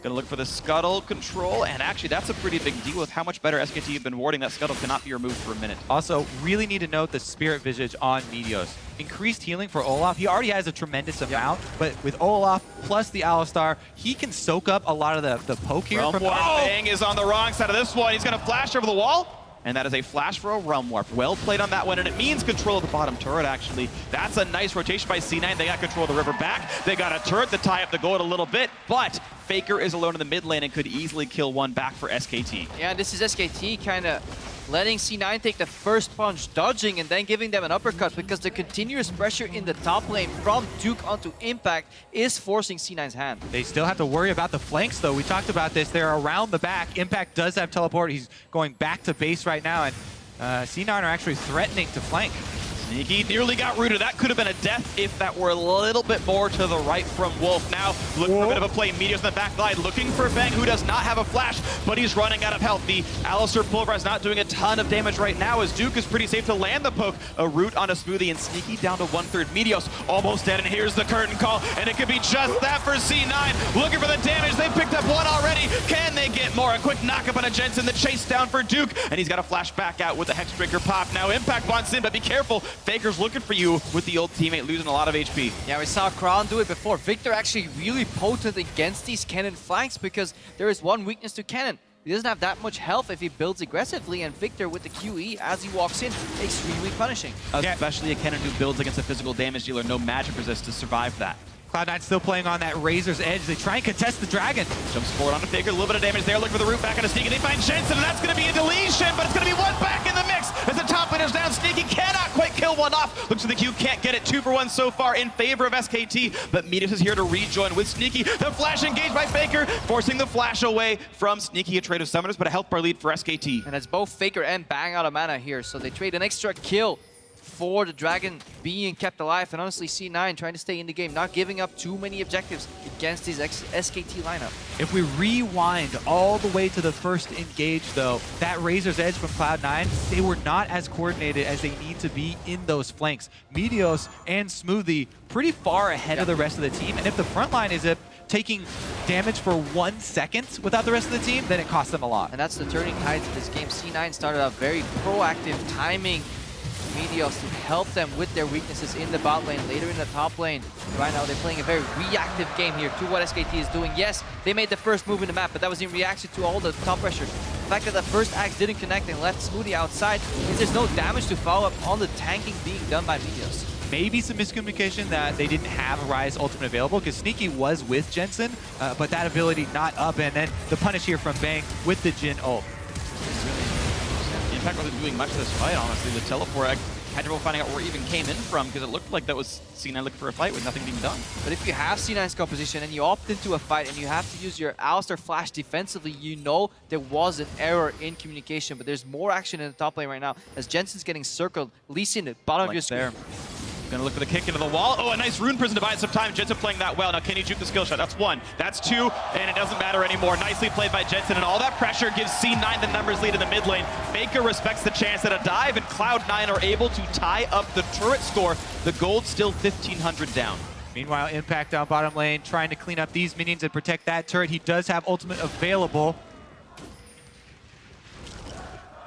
Gonna look for the scuttle control, and actually that's a pretty big deal with how much better SKT have been warding. That scuttle cannot be removed for a minute. Also, really need to note the Spirit Visage on Meteos. Increased healing for Olaf. He already has a tremendous amount, but with Olaf plus the Alistar, he can soak up a lot of the poke here. Realm Warp Bang is on the wrong side of this one. He's gonna flash over the wall. And that is a flash for a Realm Warp. Well played on that one, and it means control of the bottom turret, actually. That's a nice rotation by C9. They got control of the river back. They got a turret to tie up the gold a little bit, but FLICKR is alone in the mid lane and could easily kill one back for SKT. Yeah, this is SKT kind of letting C9 take the first punch, dodging, and then giving them an uppercut, because the continuous pressure in the top lane from Duke onto Impact is forcing C9's hand. They still have to worry about the flanks, though. We talked about this. They're around the back. Impact does have teleport. He's going back to base right now, and C9 are actually threatening to flank. Sneaky nearly got rooted. That could have been a death if that were a little bit more to the right from Wolf. Now looking for a bit of a play. Meteos in the back line, looking for Bang, who does not have a flash, but he's running out of health. The Alistar Pulverize not doing a ton of damage right now, as Duke is pretty safe to land the poke. A root on a Smoothie, and Sneaky down to 1/3. Meteos almost dead, and here's the curtain call, and it could be just that for C9. Looking for the damage. They picked up one already. Can they get more? A quick knockup on a Jensen. The chase down for Duke, and he's got a flash back out with the Hex Trigger pop. Now Impact wants in, but be careful. FLICKR's looking for you with the old teammate losing a lot of HP. Yeah, we saw Crown do it before. Viktor actually really potent against these Kennen flanks, because there is one weakness to Kennen. He doesn't have that much health if he builds aggressively, and Viktor with the QE as he walks in, extremely punishing. Especially a Kennen who builds against a physical damage dealer. No magic resist to survive that. Cloud9 still playing on that Razor's Edge. They try and contest the Dragon. Jumps forward onto FLICKR, a little bit of damage there, looking for the root back on a Sneaky. They find Jensen, and that's going to be a deletion, but it's going to be one back in the mix as the top laner's down. Sneaky cannot quite kill one off. Looks like the Q can't get it. 2 for 1 so far in favor of SKT, but Meteos is here to rejoin with Sneaky. The flash engaged by FLICKR, forcing the flash away from Sneaky, a trade of summoners, but a health bar lead for SKT. And it's both FLICKR and Bang out of mana here, so they trade an extra kill for the Dragon being kept alive. And honestly, C9 trying to stay in the game, not giving up too many objectives against his SKT lineup. If we rewind all the way to the first engage, though, that Razor's Edge from Cloud9, they were not as coordinated as they need to be in those flanks. Meteos and Smoothie pretty far ahead of the rest of the team, and if the front line is taking damage for 1 second without the rest of the team, then it costs them a lot. And that's the turning tides of this game. C9 started out very proactive, timing Meteos to help them with their weaknesses in the bot lane, later in the top lane. Right now, they're playing a very reactive game here to what SKT is doing. Yes, they made the first move in the map, but that was in reaction to all the top pressure. The fact that the first axe didn't connect and left Smoothie outside means there's no damage to follow up on the tanking being done by Meteos. Maybe some miscommunication that they didn't have Rise Ultimate available, because Sneaky was with Jensen, but that ability not up, and then the punish here from Bang with the Jhin ult. Impact wasn't doing much of this fight, honestly. The teleport, I had trouble finding out where it even came in from, because it looked like that was C9 looking for a fight with nothing being done. But if you have C9's composition and you opt into a fight and you have to use your Alistar flash defensively, you know there was an error in communication. But there's more action in the top lane right now as Jensen's getting circled. Lee Sin at bottom of your screen. Gonna look for the kick into the wall. Oh, a nice rune prison to buy some time. Jensen playing that well. Now, can he juke the skill shot? That's 1. That's 2, and it doesn't matter anymore. Nicely played by Jensen, and all that pressure gives C9 the numbers lead in the mid lane. FLICKR respects the chance at a dive, and Cloud9 are able to tie up the turret score. The gold still 1,500 down. Meanwhile, Impact down bottom lane, trying to clean up these minions and protect that turret. He does have ultimate available.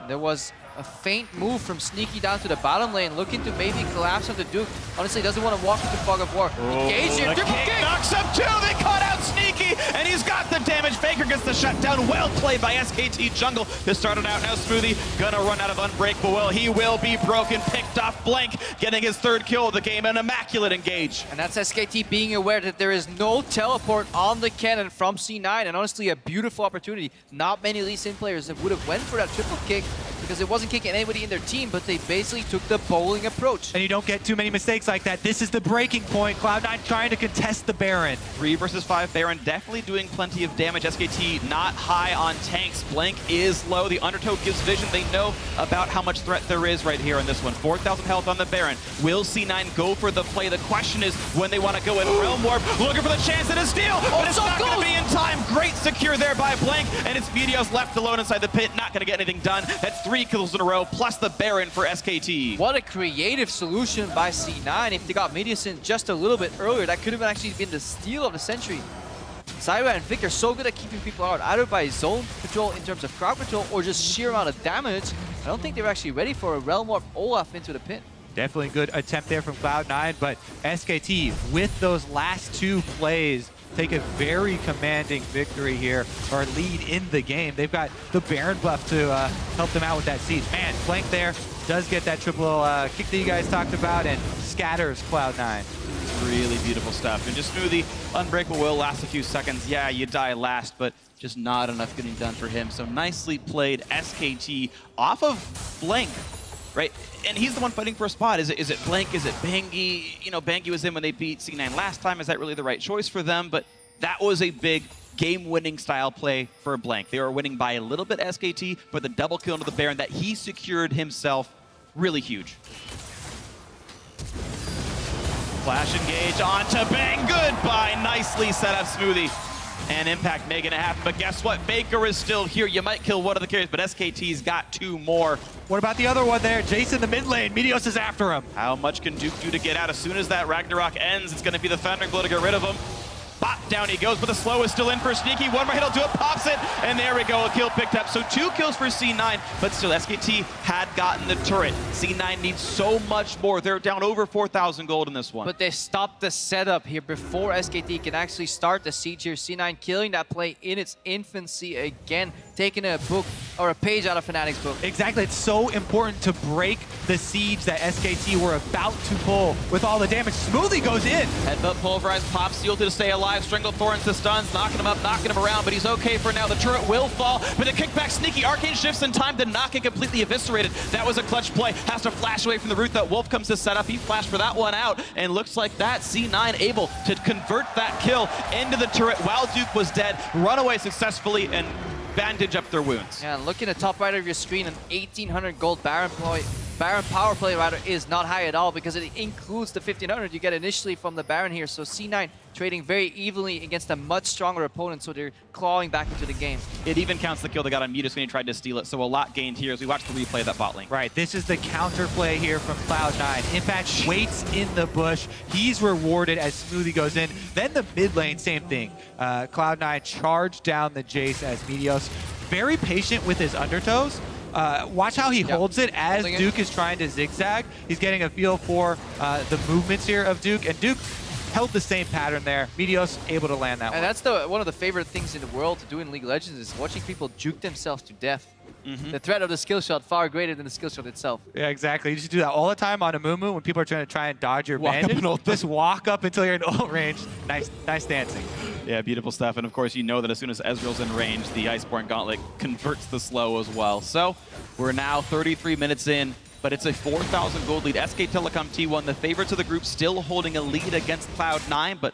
There was a faint move from Sneaky down to the bottom lane, looking to maybe collapse on the Duke. Honestly, doesn't want to walk into Fog of War. Engage here, triple kick! Knocks up 2, they caught out Sneaky, and he's got the damage. FLICKR gets the shutdown. Well played by SKT Jungle. This started out now. Smoothie gonna run out of Unbreakable. Well, he will be broken. Picked off Blank, getting his 3rd kill of the game. An immaculate engage. And that's SKT being aware that there is no teleport on the cannon from C9, and honestly, a beautiful opportunity. Not many Lee Sin players that would have went for that triple kick. because it wasn't kicking anybody in their team, but they basically took the bowling approach. And you don't get too many mistakes like that. This is the breaking point. Cloud9 trying to contest the Baron. 3 versus 5 Baron, definitely doing plenty of damage. SKT not high on tanks. Blank is low. The Undertow gives vision. They know about how much threat there is right here in this one. 4,000 health on the Baron. Will C9 go for the play? The question is when they want to go in. Realm Warp looking for the chance at a steal, but it's not going to be in time. Great secure there by Blank, and it's Meteos left alone inside the pit. Not going to get anything done. That's 3 kills in a row, plus the Baron for SKT. What a creative solution by C9. If they got Meteos in just a little bit earlier, that could have actually been the steal of the century. Zyra and FLICKR are so good at keeping people out, either by zone control in terms of crowd control or just sheer amount of damage. I don't think they were actually ready for a Realm Warp Olaf into the pit. Definitely a good attempt there from Cloud9, but SKT, with those last 2 plays, take a very commanding victory here, or lead in the game. They've got the Baron buff to help them out with that siege. Man, Blank there does get that triple kick that you guys talked about and scatters Cloud9. It's really beautiful stuff. And just Smoothie, Unbreakable will last a few seconds. Yeah, you die last, but just not enough getting done for him. So nicely played SKT off of Blank. Right, and he's the one fighting for a spot. Is it Blank? Is it Bangi? You know, Bangi was in when they beat C9 last time. Is that really the right choice for them? But that was a big game-winning style play for Blank. They were winning by a little bit SKT, but the double kill into the Baron that he secured himself, really huge. Flash engage onto Bang. Goodbye. Nicely set up Smoothie. And Impact making it happen, but guess what? FLICKR is still here. You might kill one of the carries, but SKT's got 2 more. What about the other one there? Jason, the mid lane. Meteos is after him. How much can Duke do to get out? As soon as that Ragnarok ends, it's going to be the Thundering Blow to get rid of him. Bot down he goes, but the slow is still in for Sneaky. One more hit will do it, pops it, and there we go, a kill picked up. So 2 kills for C9, but still SKT had gotten the turret. C9 needs so much more. They're down over 4,000 gold in this one. But they stopped the setup here before SKT can actually start the siege here. C9 killing that play in its infancy again, taking a book or a page out of Fnatic's book. Exactly, it's so important to break the siege that SKT were about to pull with all the damage. Smoothie goes in. Headbutt, pulverized, pop, seal to stay alive. Strangle Thorns to stuns, knocking him up, knocking him around, but he's okay for now. The turret will fall, but the kickback Sneaky. Arcane shifts in time to knock it completely eviscerated. That was a clutch play. Has to flash away from the root that Wolf comes to set up. He flashed for that one out, and looks like that C9 able to convert that kill into the turret while Duke was dead. Run away successfully and bandage up their wounds. Yeah, and look in the top right of your screen, an 1,800 gold Baron power play rather is not high at all because it includes the 1,500 you get initially from the Baron here. So C9 trading very evenly against a much stronger opponent, so they're clawing back into the game. It even counts the kill they got on Meteos when he tried to steal it, so a lot gained here as we watch the replay of that bot lane. Right, this is the counter play here from Cloud9. Impact waits in the bush. He's rewarded as Smoothie goes in. Then the mid lane, same thing. Cloud9 charged down the Jace as Meteos. Very patient with his undertows. Watch how he holds it as Duke is trying to zigzag. He's getting a feel for the movements here of Duke, and Duke held the same pattern there. Meteos able to land that one. And that's one of the favorite things in the world to do in League of Legends is watching people juke themselves to death. The threat of the skill shot far greater than the skill shot itself. Yeah, exactly. You just do that all the time on a Mumu when people are trying to dodge your bandage. Just walk up until you're in ult range. Nice dancing. Yeah, beautiful stuff. And of course, you know that as soon as Ezreal's in range, the Iceborne Gauntlet converts the slow as well. So we're now 33 minutes in, but it's a 4,000 gold lead. SK Telecom T1, the favorites of the group, still holding a lead against Cloud9, but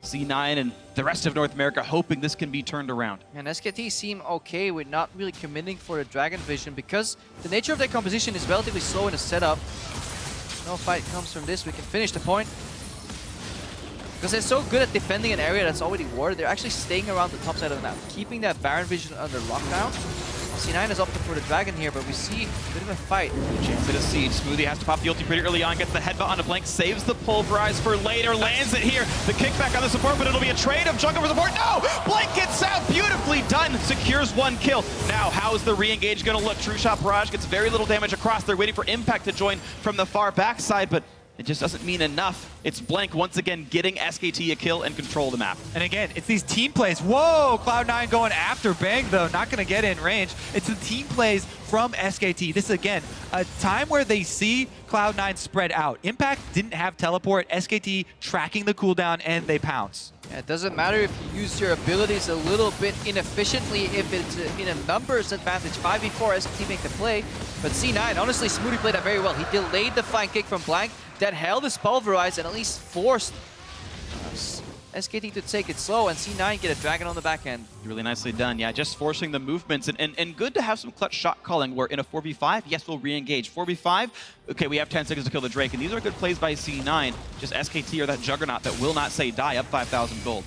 C9 and the rest of North America hoping this can be turned around. And SKT seem okay with not really committing for the Dragon Vision because the nature of their composition is relatively slow in the setup. No fight comes from this. We can finish the point. Because they're so good at defending an area that's already warded, they're actually staying around the top side of the map, keeping that Baron Vision under lockdown. C9 is opting for the Dragon here, but we see a bit of a fight. Chance at a siege. Smoothie has to pop the ulti pretty early on, gets the headbutt on a Blank, saves the pulverize for later, lands it here. The kickback on the support, but it'll be a trade of jungle for support. No! Blank gets out, beautifully done, secures 1 kill. Now, how's the re-engage gonna look? True Shot Barrage gets very little damage across. They're waiting for Impact to join from the far backside, but it just doesn't mean enough. It's Blank once again getting SKT a kill and control the map. And again, it's these team plays. Whoa, Cloud9 going after Bang though, not gonna get in range. It's the team plays from SKT. This is again, a time where they see Cloud9 spread out. Impact didn't have teleport, SKT tracking the cooldown and they pounce. Yeah, it doesn't matter if you use your abilities a little bit inefficiently, if it's in a numbers advantage. 5v4, SKT make the play, but C9, honestly, Smoothie played that very well. He delayed the flying kick from Blank, that held his pulverize and at least forced SKT to take it slow, and C9 get a dragon on the back end. Really nicely done, yeah, just forcing the movements, and good to have some clutch shot calling where in a 4v5, yes, we'll re-engage. 4v5, okay, we have 10 seconds to kill the Drake, and these are good plays by C9. Just SKT or that Juggernaut that will not say die, up 5,000 gold.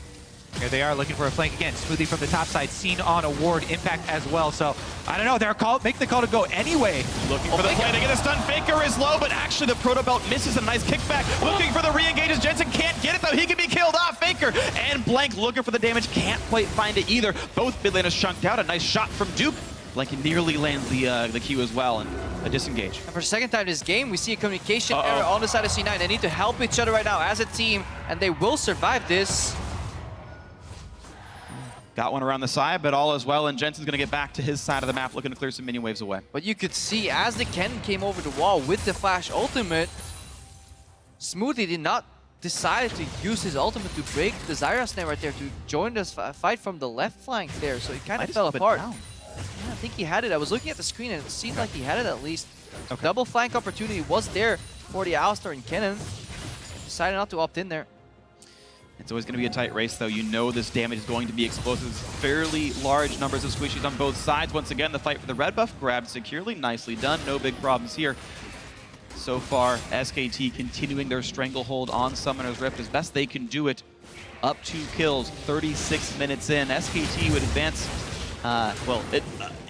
Here they are looking for a flank again. Smoothie from the top side, seen on a ward, impact as well. So I don't know, they're make the call to go anyway. Looking for the play to get a stun. FLICKR is low, but actually the Proto Belt misses a nice kickback. Looking for the re-engages. Jensen can't get it though. He can be killed off. FLICKR and Blank looking for the damage. Can't quite find it either. Both mid laners chunked out. A nice shot from Duke. Blank nearly lands the Q as well, and a disengage. And for the second time this game, we see a communication error on the side of C9. They need to help each other right now as a team, and they will survive this. Got one around the side, but all is well, and Jensen's going to get back to his side of the map, looking to clear some minion waves away. But you could see as the cannon came over the wall with the flash ultimate, Smoothie did not decide to use his ultimate to break the Zyra snare right there, to join this fight from the left flank there, so it kind of fell apart. Yeah, I think he had it. I was looking at the screen and it seemed like he had it at least. Okay. Double flank opportunity was there for the Alistar and Kennen. Decided not to opt in there. It's always going to be a tight race, though. You know this damage is going to be explosive. Fairly large numbers of squishies on both sides. Once again, the fight for the red buff grabbed securely. Nicely done. No big problems here. So far, SKT continuing their stranglehold on Summoner's Rift as best they can do it. Up 2 kills, 36 minutes in. SKT would advance,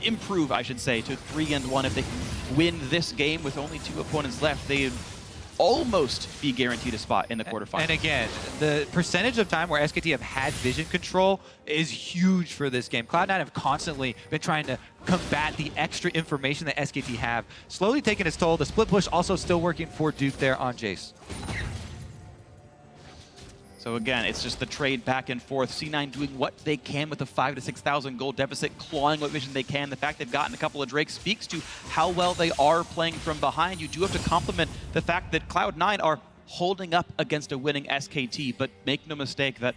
improve, I should say, to 3-1 if they can win this game with only 2 opponents left. They'd almost be guaranteed a spot in the quarterfinals. And again, the percentage of time where SKT have had vision control is huge for this game. Cloud9 have constantly been trying to combat the extra information that SKT have. Slowly taking its toll. The split push also still working for Duke there on Jace. So again, it's just the trade back and forth. C9 doing what they can with a 5,000 to 6,000 gold deficit, clawing what vision they can. The fact they've gotten a couple of Drakes speaks to how well they are playing from behind. You do have to compliment the fact that Cloud9 are holding up against a winning SKT, but make no mistake that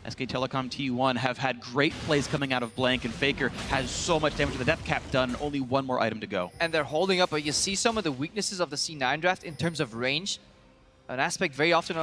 SK Telecom T1 have had great plays coming out of Blank, and FLICKR has so much damage with the death cap done, only one more item to go. And they're holding up, but you see some of the weaknesses of the C9 draft in terms of range. An aspect very often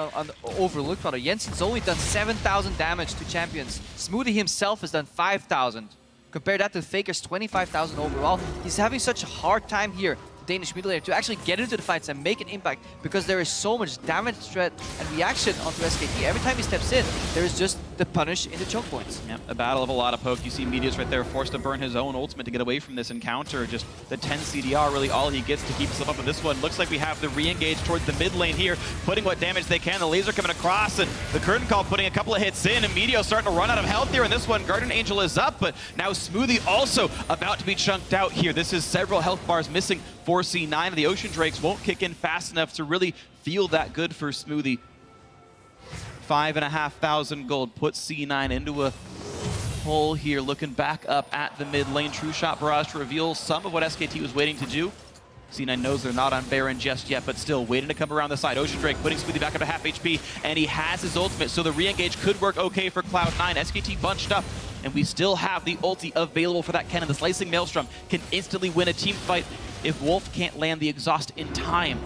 overlooked. Jensen's only done 7,000 damage to champions. Smoothie himself has done 5,000. Compare that to FLICKR's 25,000 overall. He's having such a hard time here, Danish mid laner, to actually get into the fights and make an impact, because there is so much damage, threat, and reaction onto SKT. Every time he steps in, there is just the punish in the choke points. Yep, a battle of a lot of poke. You see Meteos right there forced to burn his own ultimate to get away from this encounter. Just the 10 CDR, really all he gets to keep himself up with this one. Looks like we have the re-engage towards the mid lane here, putting what damage they can. The laser coming across, and the curtain call putting a couple of hits in, and Meteos starting to run out of health here, and this one, Guardian Angel is up, but now Smoothie also about to be chunked out here. This is several health bars missing for C9. The Ocean Drakes won't kick in fast enough to really feel that good for Smoothie. 5,500 gold puts C9 into a hole here, looking back up at the mid lane. True Shot Barrage to reveal some of what SKT was waiting to do. C9 knows they're not on Baron just yet, but still waiting to come around the side. Ocean Drake putting Smoothie back up to half HP, and he has his ultimate, so the re-engage could work okay for Cloud9. SKT bunched up, and we still have the ulti available for that cannon. The Slicing Maelstrom can instantly win a team fight if Wolf can't land the exhaust in time.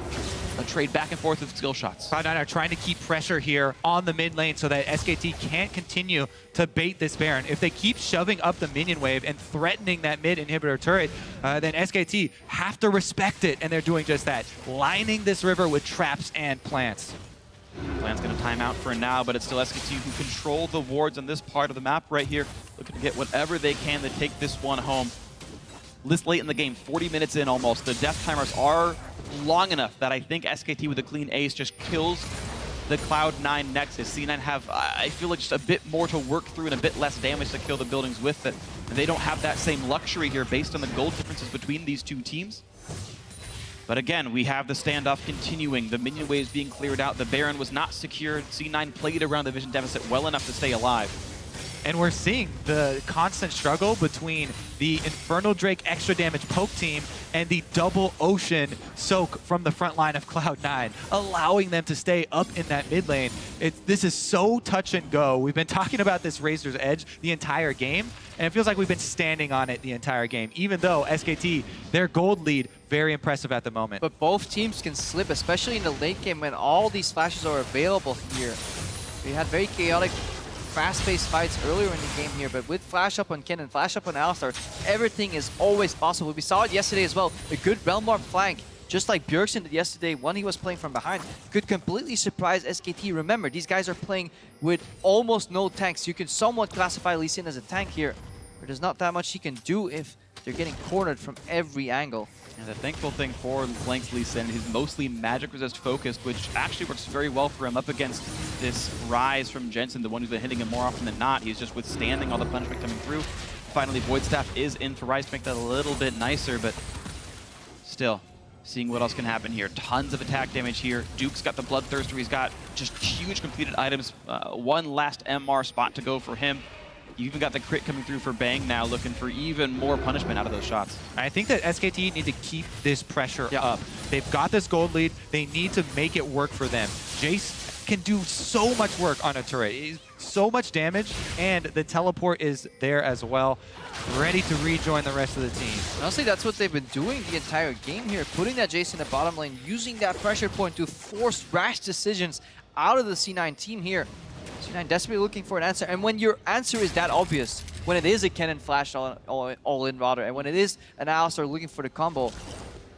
A trade back and forth with skill shots. Cloud9 are trying to keep pressure here on the mid lane so that SKT can't continue to bait this Baron. If they keep shoving up the minion wave and threatening that mid inhibitor turret, then SKT have to respect it, and they're doing just that. Lining this river with traps and plants. Plan's gonna time out for now, but it's still SKT who control the wards on this part of the map right here. Looking to get whatever they can to take this one home. This late in the game, 40 minutes in almost. The death timers are long enough that I think SKT with a clean ace just kills the Cloud9 Nexus. C9 have, I feel like, just a bit more to work through and a bit less damage to kill the buildings with it. And they don't have that same luxury here based on the gold differences between these two teams. But again, we have the standoff continuing. The minion waves being cleared out. The Baron was not secured. C9 played around the vision deficit well enough to stay alive. And we're seeing the constant struggle between the Infernal Drake extra damage poke team and the double Ocean soak from the front line of Cloud9, allowing them to stay up in that mid lane. This is so touch and go. We've been talking about this Razor's Edge the entire game, and it feels like we've been standing on it the entire game, even though SKT, their gold lead, very impressive at the moment. But both teams can slip, especially in the late game when all these flashes are available here. We had very chaotic, fast-paced fights earlier in the game here, but with flash up on Ken and flash up on Alistar, everything is always possible. We saw it yesterday as well. A good Belmar flank, just like Bjergsen did yesterday when he was playing from behind, could completely surprise SKT. Remember, these guys are playing with almost no tanks. You can somewhat classify Lee Sin as a tank here, but there's not that much he can do if they're getting cornered from every angle. And the thankful thing for Blank's Lee Sin, he's mostly magic resist focused, which actually works very well for him up against this Rise from Jensen, the one who's been hitting him more often than not. He's just withstanding all the punishment coming through. Finally, Void Staff is in for Rise to make that a little bit nicer, but still, seeing what else can happen here. Tons of attack damage here. Duke's got the Bloodthirster. He's got just huge completed items. One last MR spot to go for him. You even got the crit coming through for Bang now, looking for even more punishment out of those shots. I think that SKT need to keep this pressure up. They've got this gold lead. They need to make it work for them. Jace can do so much work on a turret. He's so much damage, and the teleport is there as well, ready to rejoin the rest of the team. Honestly, that's what they've been doing the entire game here, putting that Jace in the bottom lane, using that pressure point to force rash decisions out of the C9 team here. C9 desperately looking for an answer, and when your answer is that obvious, when it is a cannon flash all in rather, and when it is an Alistar looking for the combo,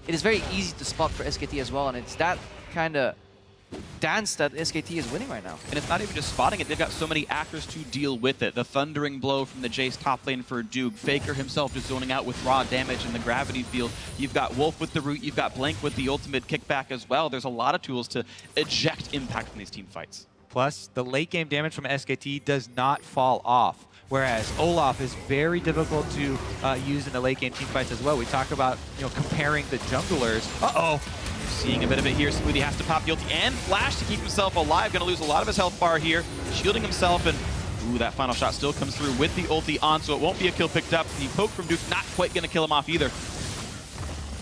it is very easy to spot for SKT as well, and it's that kind of dance that SKT is winning right now. And it's not even just spotting it, they've got so many actors to deal with it. The Thundering Blow from the Jace top lane for Duke, FLICKR himself just zoning out with raw damage in the gravity field. You've got Wolf with the root, you've got Blank with the ultimate kickback as well. There's a lot of tools to eject impact from these team fights. Plus, the late game damage from SKT does not fall off, whereas Olaf is very difficult to use in the late game team fights as well. We talk about comparing the junglers. Uh-oh. Seeing a bit of it here, Smoothie has to pop the ulti and flash to keep himself alive. Gonna lose a lot of his health bar here, shielding himself, and ooh, that final shot still comes through with the ulti on, so it won't be a kill picked up. The poke from Duke not quite gonna kill him off either.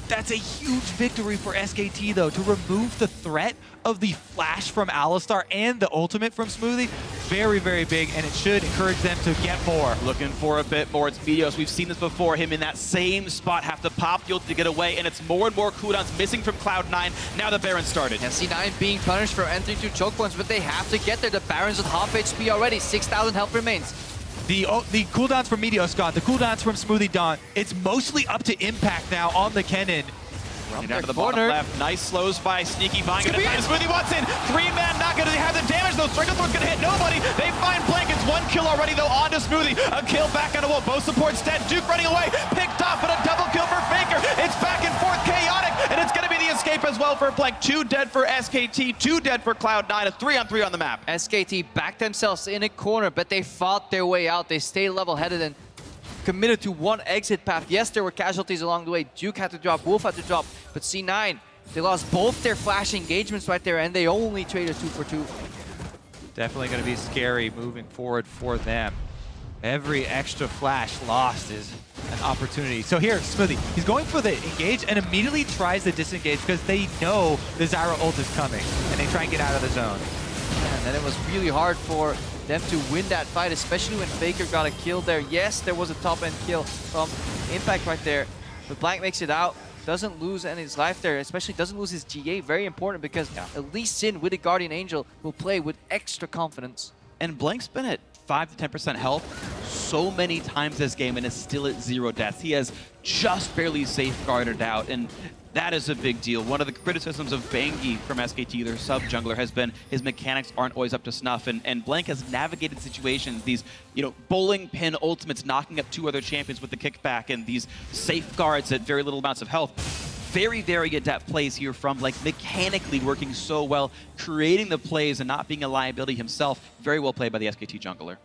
That's a huge victory for SKT, though, to remove the threat of the flash from Alistar and the ultimate from Smoothie. Very, very big, and it should encourage them to get more. Looking for a bit more. It's Meteos. We've seen this before. Him in that same spot have to pop the ult to get away, and it's more and more cooldowns missing from Cloud9. Now the Baron started. And C9 being punished for entering two choke points, but they have to get there. The Baron's at half HP already. 6,000 health remains. The cooldowns from Meteos gone, the cooldowns from Smoothie Dawn. It's mostly up to impact now on the Kennen. Down to the bottom left. Nice slows by Sneaky Vine. Gonna find Smoothie Watson. 3-man not gonna have the damage though. Stranglethorn's gonna hit nobody. They find Blank. It's one kill already though onto Smoothie. A kill back on a wall. Both supports dead. Duke running away. Picked off, but a double kill for FLICKR. It's back and forth chaotic, and it's gonna be the escape as well for Blank. 2 dead for SKT, 2 dead for Cloud9. A 3-on-3 on the map. SKT backed themselves in a corner, but they fought their way out. They stayed level-headed and committed to one exit path. Yes, there were casualties along the way. Duke had to drop, Wolf had to drop, but C9, they lost both their flash engagements right there, and they only traded 2 for 2. Definitely going to be scary moving forward for them. Every extra flash lost is an opportunity. So here, Smoothie, he's going for the engage and immediately tries to disengage because they know the Zyra ult is coming, and they try and get out of the zone. And then it was really hard for them to win that fight, especially when FLICKR got a kill there. Yes, there was a top-end kill from Impact right there, but Blank makes it out, doesn't lose any of his life there, especially doesn't lose his GA. Very important because at least Sin with a Guardian Angel will play with extra confidence. And Blank's been at 5 to 10% health so many times this game and is still at 0 deaths. He has just barely safeguarded out, and that is a big deal. One of the criticisms of Bangi from SKT, their sub-jungler, has been his mechanics aren't always up to snuff, and Blank has navigated situations, these bowling pin ultimates knocking up 2 other champions with the kickback, and these safeguards at very little amounts of health. Very, very adept plays here from Blank, mechanically working so well, creating the plays and not being a liability himself. Very well played by the SKT jungler.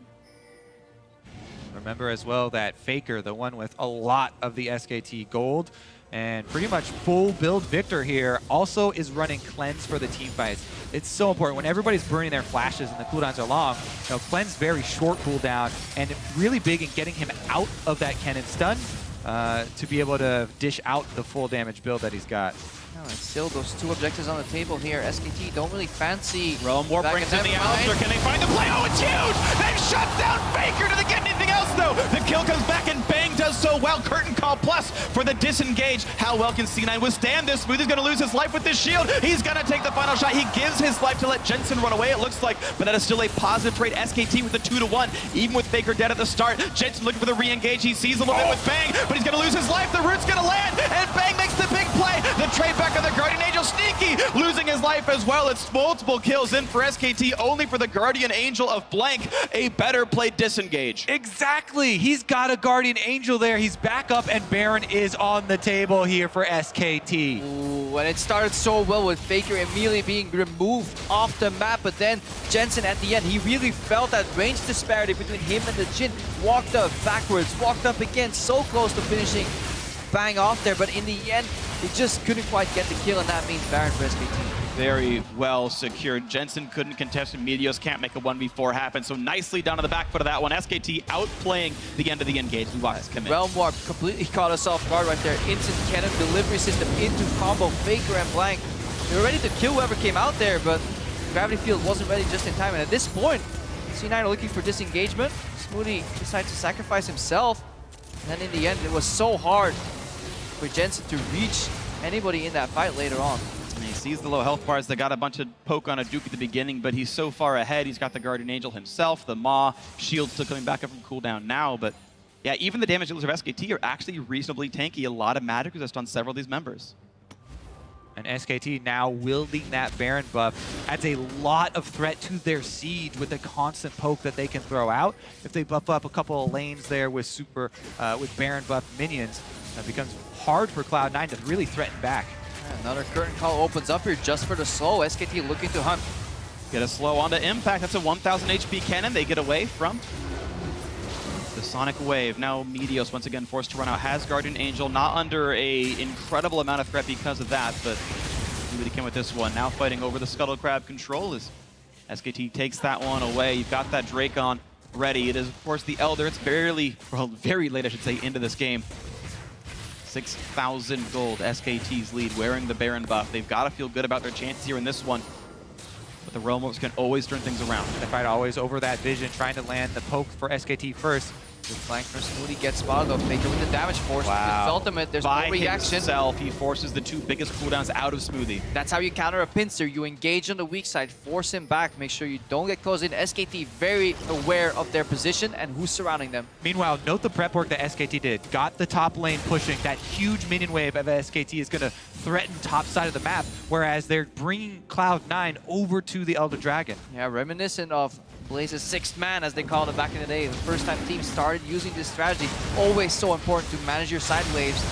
Remember as well that FLICKR, the one with a lot of the SKT gold, and pretty much full build Victor here also is running cleanse for the team fights. It's so important when everybody's burning their flashes and the cooldowns are long. You know, cleanse very short cooldown and really big in getting him out of that cannon stun to be able to dish out the full damage build that he's got. No, and still those two objectives on the table here. SKT don't really fancy. Realm War brings in the Alistair. Can they find the play? Oh, it's huge! They've shut down Faker. Do they get anything else, though? The kill comes back, and Bang does so well. Curtain call plus for the disengage. How well can C9 withstand this? Smoothie's going to lose his life with this shield. He's going to take the final shot. He gives his life to let Jensen run away, it looks like, but that is still a positive trade. SKT with the 2-1, even with Faker dead at the start. Jensen looking for the re-engage. He sees a little bit with Bang, but he's going to lose his life. The root's going to land, and Bang makes the big play. The trade back on the Guardian Angel. Sneaky losing his life as well. It's multiple kills in for SKT, only for the Guardian Angel of Blank. A better played disengage. Exactly. He's got a Guardian Angel there. He's back up, and Baron is on the table here for SKT. Ooh, and it started so well with Faker immediately being removed off the map, but then Jensen at the end, he really felt that range disparity between him and the Jhin. Walked up backwards, walked up again, so close to finishing Bang off there, but in the end, he just couldn't quite get the kill, and that means Baron for SKT. Very well secured. Jensen couldn't contest, and Meteos can't make a 1v4 happen, so nicely down to the back foot of that one. SKT outplaying the end of the engage. We watch this come in. Realm Warp completely caught us off guard right there. Instant cannon delivery system into combo. Faker and Blank, they were ready to kill whoever came out there, but Gravity Field wasn't ready just in time, and at this point, C9 are looking for disengagement. Smoothie decides to sacrifice himself, and then in the end, it was so hard for Jensen to reach anybody in that fight later on. And he sees the low health bars. They got a bunch of poke on a Duke at the beginning, but he's so far ahead. He's got the Guardian Angel himself, the Maw, shield still coming back up from cooldown now, but yeah, even the damage dealers of SKT are actually reasonably tanky. A lot of magic resist on several of these members. And SKT now wielding that Baron buff adds a lot of threat to their siege with the constant poke that they can throw out. If they buff up a couple of lanes there with with Baron buff minions, it becomes hard for Cloud9 to really threaten back. Another curtain call opens up here just for the slow. SKT looking to hunt. Get a slow onto Impact. That's a 1,000 HP cannon. They get away from the Sonic Wave. Now Meteos once again forced to run out. Has Guardian Angel, not under a incredible amount of threat because of that, but see what he can with this one. Now fighting over the Scuttle Crab control as SKT takes that one away. You've got that Drake on ready. It is, of course, the Elder. It's barely, well, very late, I should say, into this game. 6,000 gold, SKT's lead, wearing the Baron buff. They've got to feel good about their chances here in this one. But the Realm Warps can always turn things around. They fight always over that vision, trying to land the poke for SKT first. The flank from Smoothie gets spotted though. Faker with the damage force. Wow. His ultimate, there's By no reaction. himself, he forces the two biggest cooldowns out of Smoothie. That's how you counter a pincer. You engage on the weak side, force him back, make sure you don't get close in. SKT very aware of their position and who's surrounding them. Meanwhile, note the prep work that SKT did. Got the top lane pushing. That huge minion wave of SKT is going to threaten top side of the map, whereas they're bringing Cloud9 over to the Elder Dragon. Yeah, reminiscent of Blaze's sixth man, as they called it back in the day. The first time teams started using this strategy. Always so important to manage your side waves.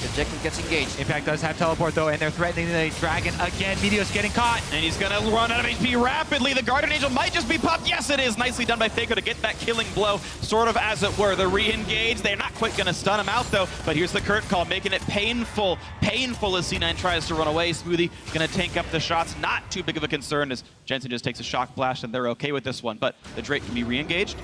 The objective gets engaged. Impact does have teleport though, and they're threatening the Dragon again. Meteos getting caught. And he's gonna run out of HP rapidly. The Guardian Angel might just be popped. Yes, it is. Nicely done by Faker to get that killing blow, sort of as it were. The re-engage. They're not quite gonna stun him out though, but here's the curtain call, making it painful as C9 tries to run away. Smoothie gonna tank up the shots. Not too big of a concern as Jensen just takes a shock blast, and they're okay with this one. But the Drake can be re-engaged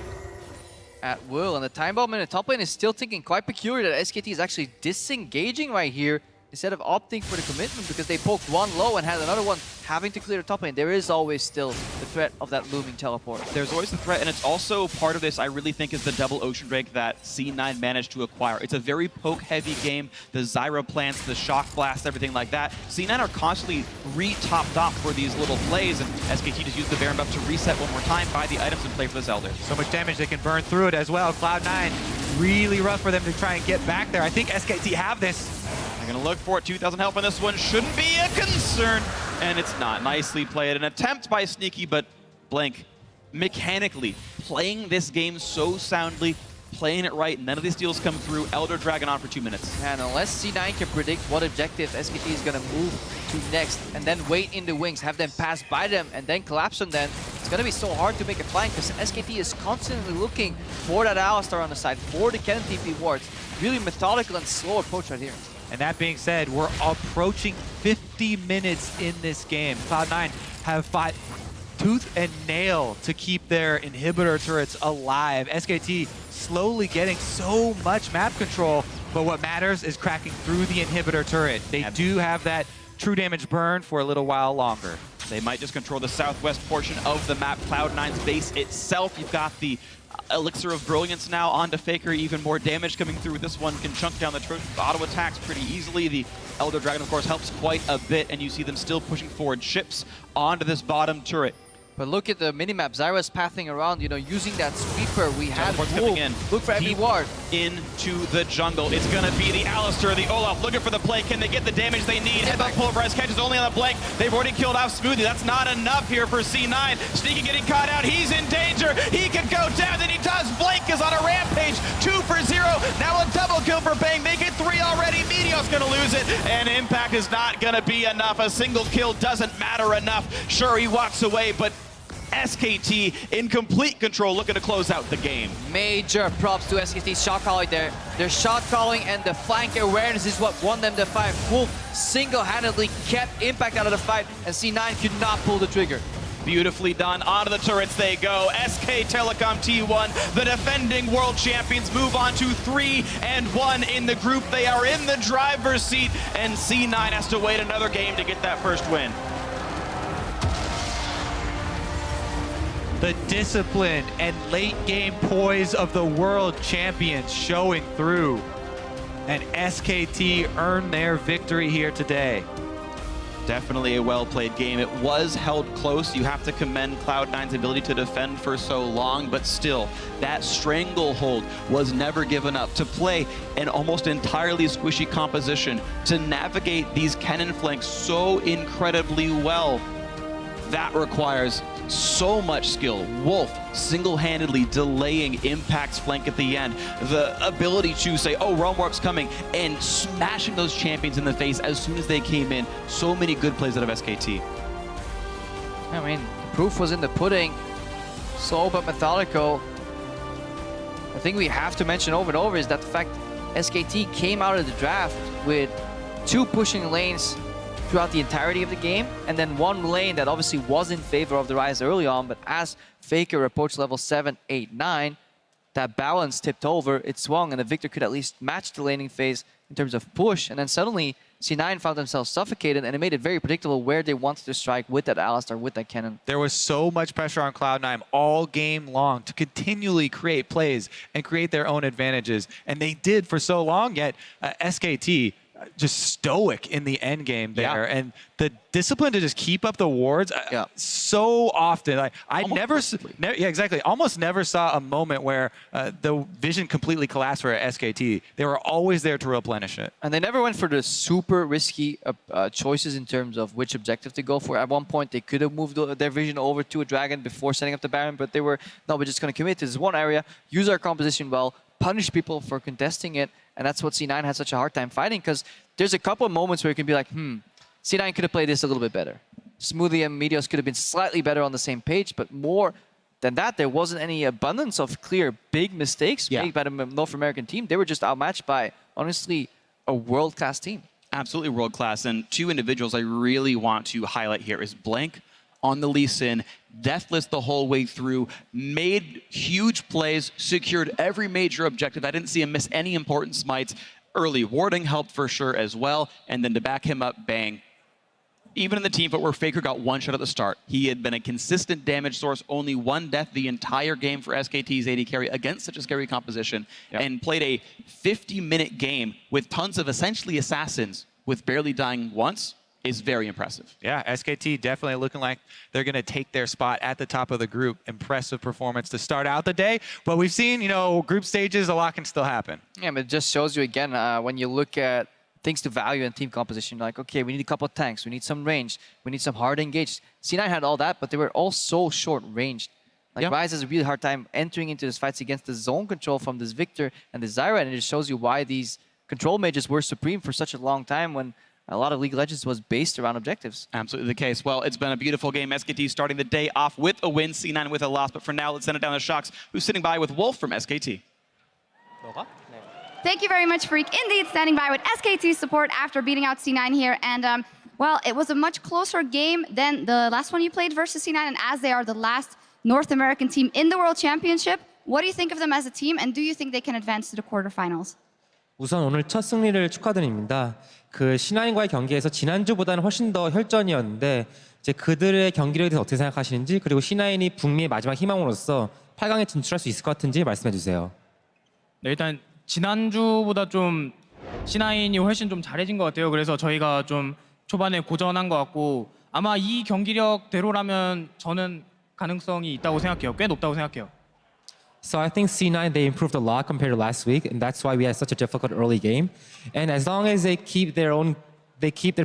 At will, and the time bomb in the top lane is still thinking quite peculiar that SKT is actually disengaging right here instead of opting for the commitment, because they poked one low and had another one having to clear the top lane. There is always still the threat of that looming teleport. There's always the threat, and it's also part of this, I really think, is the double Ocean Drake that C9 managed to acquire. It's a very poke-heavy game. The Zyra plants, the Shock Blast, everything like that. C9 are constantly re-topped off for these little plays, and SKT just used the Baron buff to reset one more time, buy the items, and play for this Elder. So much damage, they can burn through it as well. Cloud9, really rough for them to try and get back there. I think SKT have this. They're gonna look for it. 2,000 health on this one. Shouldn't be a concern. And it's not. Nicely played. An attempt by Sneaky, but Blank mechanically playing this game so soundly, playing it right. None of these deals come through. Elder Dragon on for 2 minutes. And unless C9 can predict what objective SKT is going to move to next, and then wait in the wings, have them pass by them, and then collapse on them, it's going to be so hard to make a flank, because SKT is constantly looking for that Alistar on the side, for the Cannon TP wards. Really methodical and slow approach right here. And that being said, we're approaching 50 minutes in this game. Cloud9 have fought tooth and nail to keep their inhibitor turrets alive. SKT slowly getting so much map control, but what matters is cracking through the inhibitor turret. They do have that true damage burn for a little while longer. They might just control the southwest portion of the map, Cloud9's base itself. You've got the Elixir of Brilliance now onto FLICKR, even more damage coming through. This one can chunk down the auto attacks pretty easily. The Elder Dragon, of course, helps quite a bit, and you see them still pushing forward ships onto this bottom turret. But look at the minimap. Zyra's pathing around, you know, using that sweeper. We had coming in. Look for every ward. Into the jungle. It's going to be the Alistar, the Olaf, looking for the play. Can they get the damage they need? Headback Pulverize catches only on the blank. They've already killed off Smoothie. That's not enough here for C9. Sneaky getting caught out. He's in danger. He could go down, and he does. Blake is on a rampage. 2 for 0. Now a double kill for Bang. Make it 3 already. Meteor's going to lose it, and Impact is not going to be enough. A single kill doesn't matter enough. Sure, he walks away, but SKT in complete control, looking to close out the game. Major props to SKT's shot calling there. Their shot calling and the flank awareness is what won them the fight. Wolf single-handedly kept Impact out of the fight, and C9 could not pull the trigger. Beautifully done. Onto the turrets they go. SK Telecom T1, the defending world champions, move on to 3-1 in the group. They are in the driver's seat, and C9 has to wait another game to get that first win. The discipline and late game poise of the world champions showing through. And SKT earned their victory here today. Definitely a well-played game. It was held close. You have to commend Cloud9's ability to defend for so long, but still, that stranglehold was never given up. To play an almost entirely squishy composition, to navigate these cannon flanks so incredibly well, that requires so much skill. Wolf single-handedly delaying Impact's flank at the end. The ability to say, oh, Realm Warp's coming, and smashing those champions in the face as soon as they came in. So many good plays out of SKT. I mean, the proof was in the pudding. So, but Methodico, I think we have to mention over and over is that the fact SKT came out of the draft with 2 pushing lanes throughout the entirety of the game, and then 1 lane that obviously was in favor of the Rise early on, but as FLICKR approached level 7, 8, 9, that balance tipped over, it swung, and the Victor could at least match the laning phase in terms of push, and then suddenly C9 found themselves suffocated, and it made it very predictable where they wanted to strike with that Alistar, with that cannon. There was so much pressure on Cloud9 all game long to continually create plays and create their own advantages, and they did for so long, yet SKT just stoic in the end game there, and the discipline to just keep up the wards so often. Like, I almost never saw a moment where the vision completely collapsed for SKT. They were always there to replenish it, and they never went for the super risky choices in terms of which objective to go for. At one point, they could have moved their vision over to a dragon before setting up the Baron, but they were no, we're just going to commit to this one area, use our composition well, punish people for contesting it. And that's what C9 had such a hard time fighting, because there's a couple of moments where you can be like, C9 could have played this a little bit better. Smoothie and Meteos could have been slightly better on the same page, but more than that, there wasn't any abundance of clear big mistakes made by the North American team. They were just outmatched by, honestly, a world-class team. Absolutely world-class. And 2 individuals I really want to highlight here is Blank on the Lee Sin, deathless the whole way through, made huge plays, secured every major objective. I didn't see him miss any important smites. Early warding helped for sure as well, and then to back him up, Bang. Even in the team fight where FLICKR got 1 shot at the start, he had been a consistent damage source, only 1 death the entire game for SKT's AD carry against such a scary composition, and played a 50-minute game with tons of essentially assassins with barely dying once. Is very impressive. Yeah, SKT definitely looking like they're going to take their spot at the top of the group. Impressive performance to start out the day. But we've seen, you know, group stages, a lot can still happen. Yeah, but it just shows you again, when you look at things to value in team composition, like, okay, we need a couple of tanks, we need some range, we need some hard engaged. C9 had all that, but they were all so short-ranged. Like, Rise has a really hard time entering into these fights against the zone control from this Victor and the Zyra, and it just shows you why these control mages were supreme for such a long time when a lot of League of Legends was based around objectives. Absolutely the case. Well, it's been a beautiful game. SKT starting the day off with a win, C9 with a loss. But for now, let's send it down to Shocks, who's sitting by with Wolf from SKT. Thank you very much, Freak. Indeed, standing by with SKT support after beating out C9 here. And, well, it was a much closer game than the last one you played versus C9. And as they are the last North American team in the World Championship, what do you think of them as a team? And do you think they can advance to the quarterfinals? 우선 오늘 첫 승리를 축하드립니다. 그 C9과의 경기에서 지난주보다는 훨씬 더 혈전이었는데 이제 그들의 경기력에 대해서 어떻게 생각하시는지 그리고 C9이 북미의 마지막 희망으로서 8강에 진출할 수 있을 것 같은지 말씀해 주세요. 네, 일단 지난주보다 좀 C9이 훨씬 좀 잘해진 것 같아요. 그래서 저희가 좀 초반에 고전한 것 같고 아마 이 경기력대로라면 저는 가능성이 있다고 생각해요. 꽤 높다고 생각해요. So I think C9 they improved a lot compared to last week, and that's why we had such a difficult early game. And as long as they keep their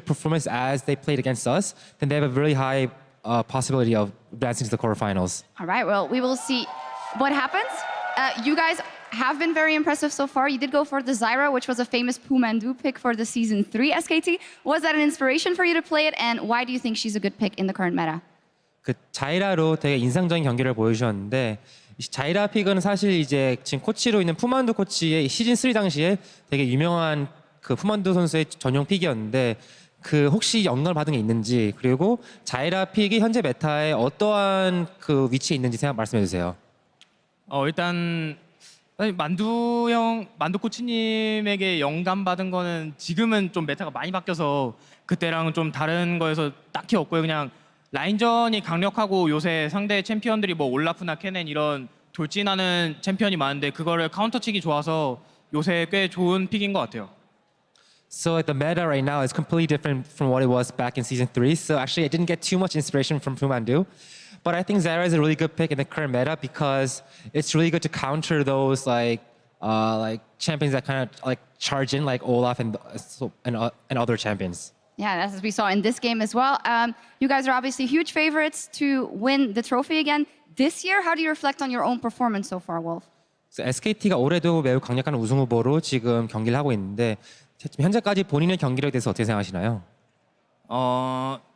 performance as they played against us, then they have a really high possibility of advancing to the quarterfinals. All right, well, we will see what happens. You guys have been very impressive so far. You did go for the Zyra, which was a famous Pumandu pick for the Season 3 SKT. Was that an inspiration for you to play it, and why do you think she's a good pick in the current meta? 그 자이라로 되게 인상적인 경기를 보여주셨는데 자이라 픽은 사실 이제 지금 코치로 있는 푸만두 코치의 시즌 3 당시에 되게 유명한 그 푸만두 선수의 전용 픽이었는데 그 혹시 영감을 받은 게 있는지 그리고 자이라 픽이 현재 메타에 어떠한 그 위치에 있는지 말씀해 주세요. 일단 만두 코치님에게 영감 받은 거는 지금은 좀 메타가 많이 바뀌어서 그때랑은 좀 다른 거에서 딱히 없고요. 그냥 라인전이 강력하고 요새 상대 챔피언들이 뭐 올라프나 케넨 이런 돌진하는 챔피언이 많은데 그거를 카운터 치기 좋아서 요새 꽤 좋은 픽인 것 같아요. So the meta right now is completely different from what it was back in season 3. So actually I didn't get too much inspiration from Pumandu. But I think Zyra is a really good pick in the current meta because it's really good to counter those like champions that kind of like charge in like Olaf and other champions. Yeah, that's as we saw in this game as well. You guys are obviously huge favorites to win the trophy again. This year, how do you reflect on your own performance so far, Wolf? So SKT가 올해도 매우 강력한 우승 후보로 지금 경기를 하고 있는데 현재까지 본인의 경기력에 대해서 어떻게 생각하시나요?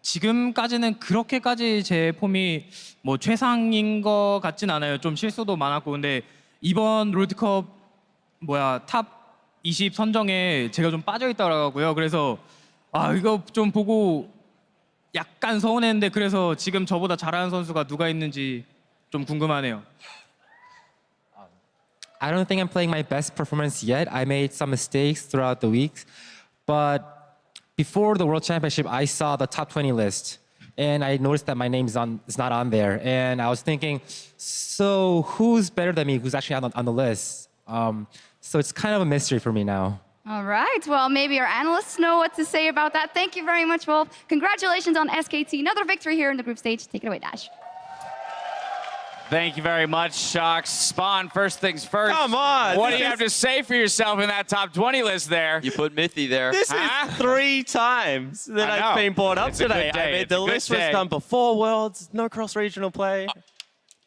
지금까지는 그렇게까지 제 폼이 뭐 최상인 것 같진 않아요. 좀 실수도 많았고 근데 이번 롤드컵 탑 20 선정에 제가 좀 빠져 있더라고요. 그래서 이거 좀 보고 약간 서운했는데 그래서 지금 저보다 잘하는 선수가 누가 있는지 좀 궁금하네요. I don't think I'm playing my best performance yet. I made some mistakes throughout the weeks, but before the World Championship, I saw the top 20 list, and I noticed that my name is not on there, and I was thinking, so who's better than me? Who's actually on the list? So it's kind of a mystery for me now. All right, well, maybe our analysts know what to say about that. Thank you very much, Wolf. Congratulations on SKT. Another victory here in the group stage. Take it away, Dash. Thank you very much, Shocks. Spawn, first things first. Come on. What do you have to say for yourself in that top 20 list there? You put Mithy there. This is 3 times that I've been brought up today. I mean, the list was done before Worlds, no cross-regional play.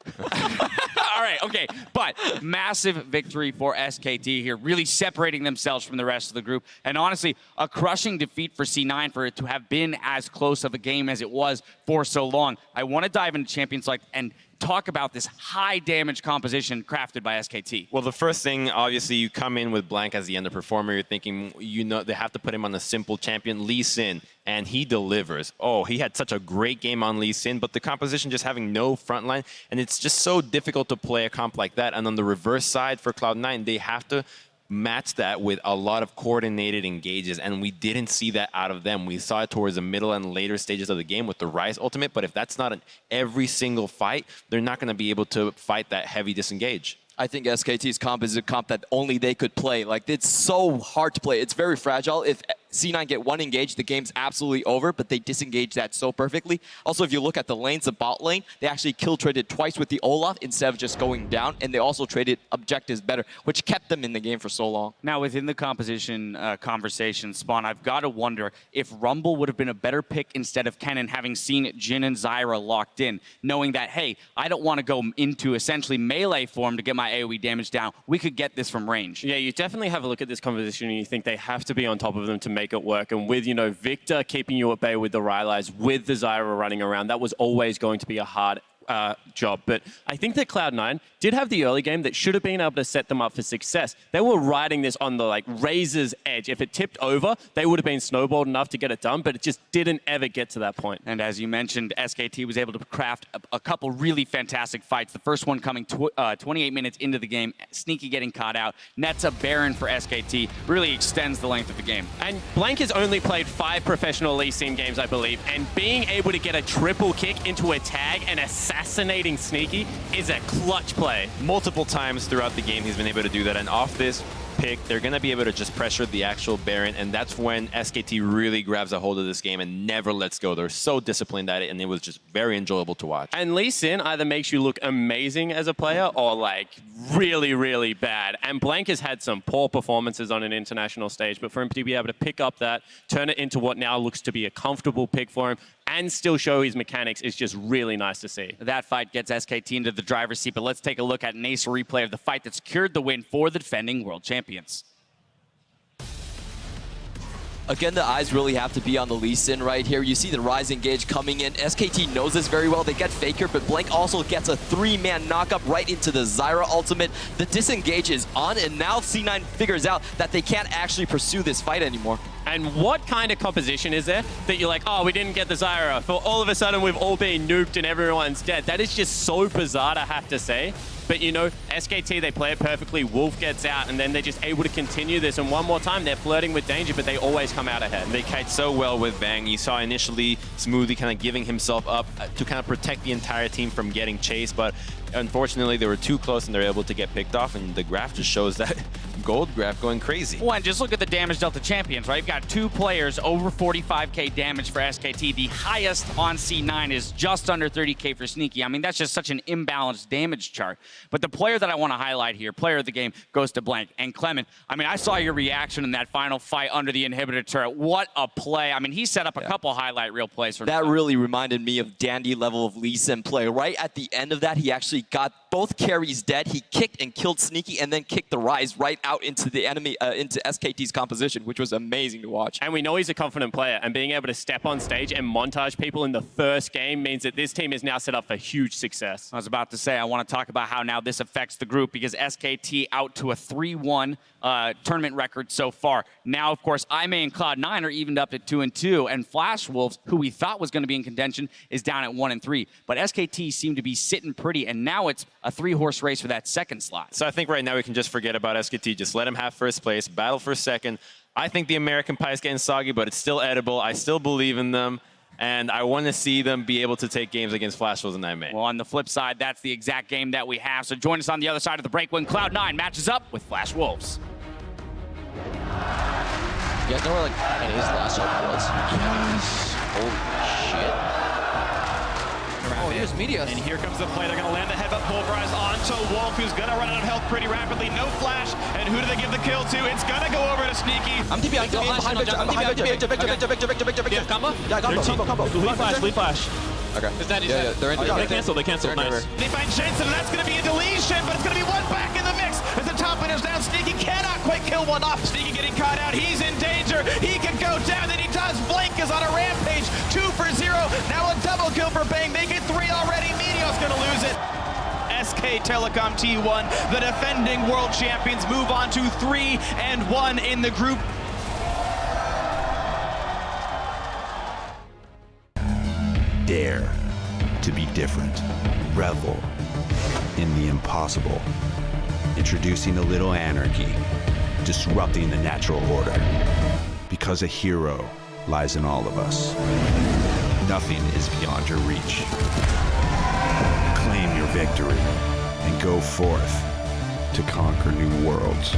All right, okay, but massive victory for SKT here, really separating themselves from the rest of the group. And honestly, a crushing defeat for C9 for it to have been as close of a game as it was for so long. I want to dive into Champions Select and talk about this high damage composition crafted by SKT. Well, the first thing, obviously, you come in with Blank as the underperformer. You're thinking, they have to put him on a simple champion, Lee Sin, and he delivers. Oh, he had such a great game on Lee Sin, but the composition just having no front line, and it's just so difficult to play a comp like that. And on the reverse side for Cloud9, they have to match that with a lot of coordinated engages, and we didn't see that out of them. We saw it towards the middle and later stages of the game with the Rise ultimate, but if that's not in every single fight, they're not going to be able to fight that heavy disengage. I think SKT's comp is a comp that only they could play. Like, it's so hard to play. It's very fragile. If C9 get one engage, the game's absolutely over, but they disengage that so perfectly. Also, if you look at the lanes, the bot lane, they actually kill traded twice with the Olaf instead of just going down, and they also traded objectives better, which kept them in the game for so long. Now, within the composition conversation, Spawn, I've got to wonder if Rumble would have been a better pick instead of Kennen, having seen Jin and Zyra locked in, knowing that, hey, I don't want to go into essentially melee form to get my AoE damage down. We could get this from range. Yeah, you definitely have a look at this composition and you think they have to be on top of them to make it work. And with, Victor keeping you at bay with the Rylai's, with the Zyra running around, that was always going to be a hard job. But I think that Cloud9 did have the early game that should have been able to set them up for success. They were riding this on the razor's edge. If it tipped over, they would have been snowballed enough to get it done, but it just didn't ever get to that point. And as you mentioned, SKT was able to craft a couple really fantastic fights. The first one coming 28 minutes into the game, Sneaky getting caught out. Nets a Baron for SKT, really extends the length of the game. And Blank has only played 5 professional Lee Sin games, I believe, and being able to get a triple kick into a tag and assassinating Sneaky is a clutch play. Multiple times throughout the game, he's been able to do that. And off this pick, they're going to be able to just pressure the actual Baron. And that's when SKT really grabs a hold of this game and never lets go. They're so disciplined at it, and it was just very enjoyable to watch. And Lee Sin either makes you look amazing as a player or really, really bad. And Blank has had some poor performances on an international stage, but for him to be able to pick up that, turn it into what now looks to be a comfortable pick for him, and still show his mechanics is just really nice to see. That fight gets SKT into the driver's seat, but let's take a look at an ace replay of the fight that secured the win for the defending world champions. Again, the eyes really have to be on the Lee Sin right here. You see the Rise engage coming in. SKT knows this very well. They get FLICKR, but Blank also gets a 3-man knockup right into the Zyra ultimate. The disengage is on, and now C9 figures out that they can't actually pursue this fight anymore. And what kind of composition is there that you're like, oh, we didn't get the Zyra, for all of a sudden we've all been nuked and everyone's dead? That is just so bizarre to have to say. But you know, SKT, they play it perfectly. Wolf gets out, and then they're just able to continue this. And one more time, they're flirting with danger, but they always come out ahead. They kite so well with Bang. You saw initially Smoothie kind of giving himself up to kind of protect the entire team from getting chased, but unfortunately they were too close and they're able to get picked off, and the graph just shows that gold graph going crazy. Well, and just look at the damage dealt to champions, right? You've got 2 players over 45k damage for SKT. The highest on C9 is just under 30k for Sneaky. I mean, that's just such an imbalanced damage chart. But the player that I want to highlight here, player of the game, goes to Blank. And Clement, I mean, I saw your reaction in that final fight under the inhibitor turret. What a play. I mean, he set up a couple highlight reel plays for that. Really reminded me of Dandy level of Lee Sin play. Right at the end of that, he actually got both carries dead. He kicked and killed Sneaky, and then kicked the Rise right out into the enemy, into SKT's composition, which was amazing to watch. And we know he's a confident player, and being able to step on stage and montage people in the first game means that this team is now set up for huge success. I was about to say, I want to talk about how now this affects the group, because SKT out to a 3-1 tournament record so far. Now, of course, IMA and Cloud9 are evened up at 2-2, and Flash Wolves, who we thought was going to be in contention, is down at 1-3. But SKT seem to be sitting pretty, and now it's a 3-horse race for that second slot. So I think right now we can just forget about SKT. Just let them have first place, battle for second. I think the American pie is getting soggy, but it's still edible. I still believe in them, and I want to see them be able to take games against Flash Wolves and IMA. Well, on the flip side, that's the exact game that we have. So join us on the other side of the break when Cloud9 matches up with Flash Wolves. You guys know where NA's last shot was? Yes. Holy shit. Oh, here's Meteos. And here comes the play. They're going to land the headbutt pulverize onto Wolf, who's going to run out of health pretty rapidly. No flash. And who do they give the kill to? It's going to go over to Sneaky. I'm TP. I'm behind Victor. I'm behind Victor. Yeah, combo? Yeah, combo. Lead flash. Okay. Is that they're in. They canceled. Nice. They find Jensen, and that's going to be a deletion, but it's going to be one back in the mix. As the top winner's down, Sneaky cannot quite kill one off. Sneaky getting caught out. He's in danger. He can go down, and he does. Blank is on a rampage. 2 for 0. Now a double kill for Bang. They get 3 already. Meteos going to lose it. SK Telecom T1, the defending world champions, move on to 3-1 in the group. Dare to be different. Revel in the impossible. Introducing a little anarchy. Disrupting the natural order. Because a hero lies in all of us. Nothing is beyond your reach. Claim your victory and go forth to conquer new worlds.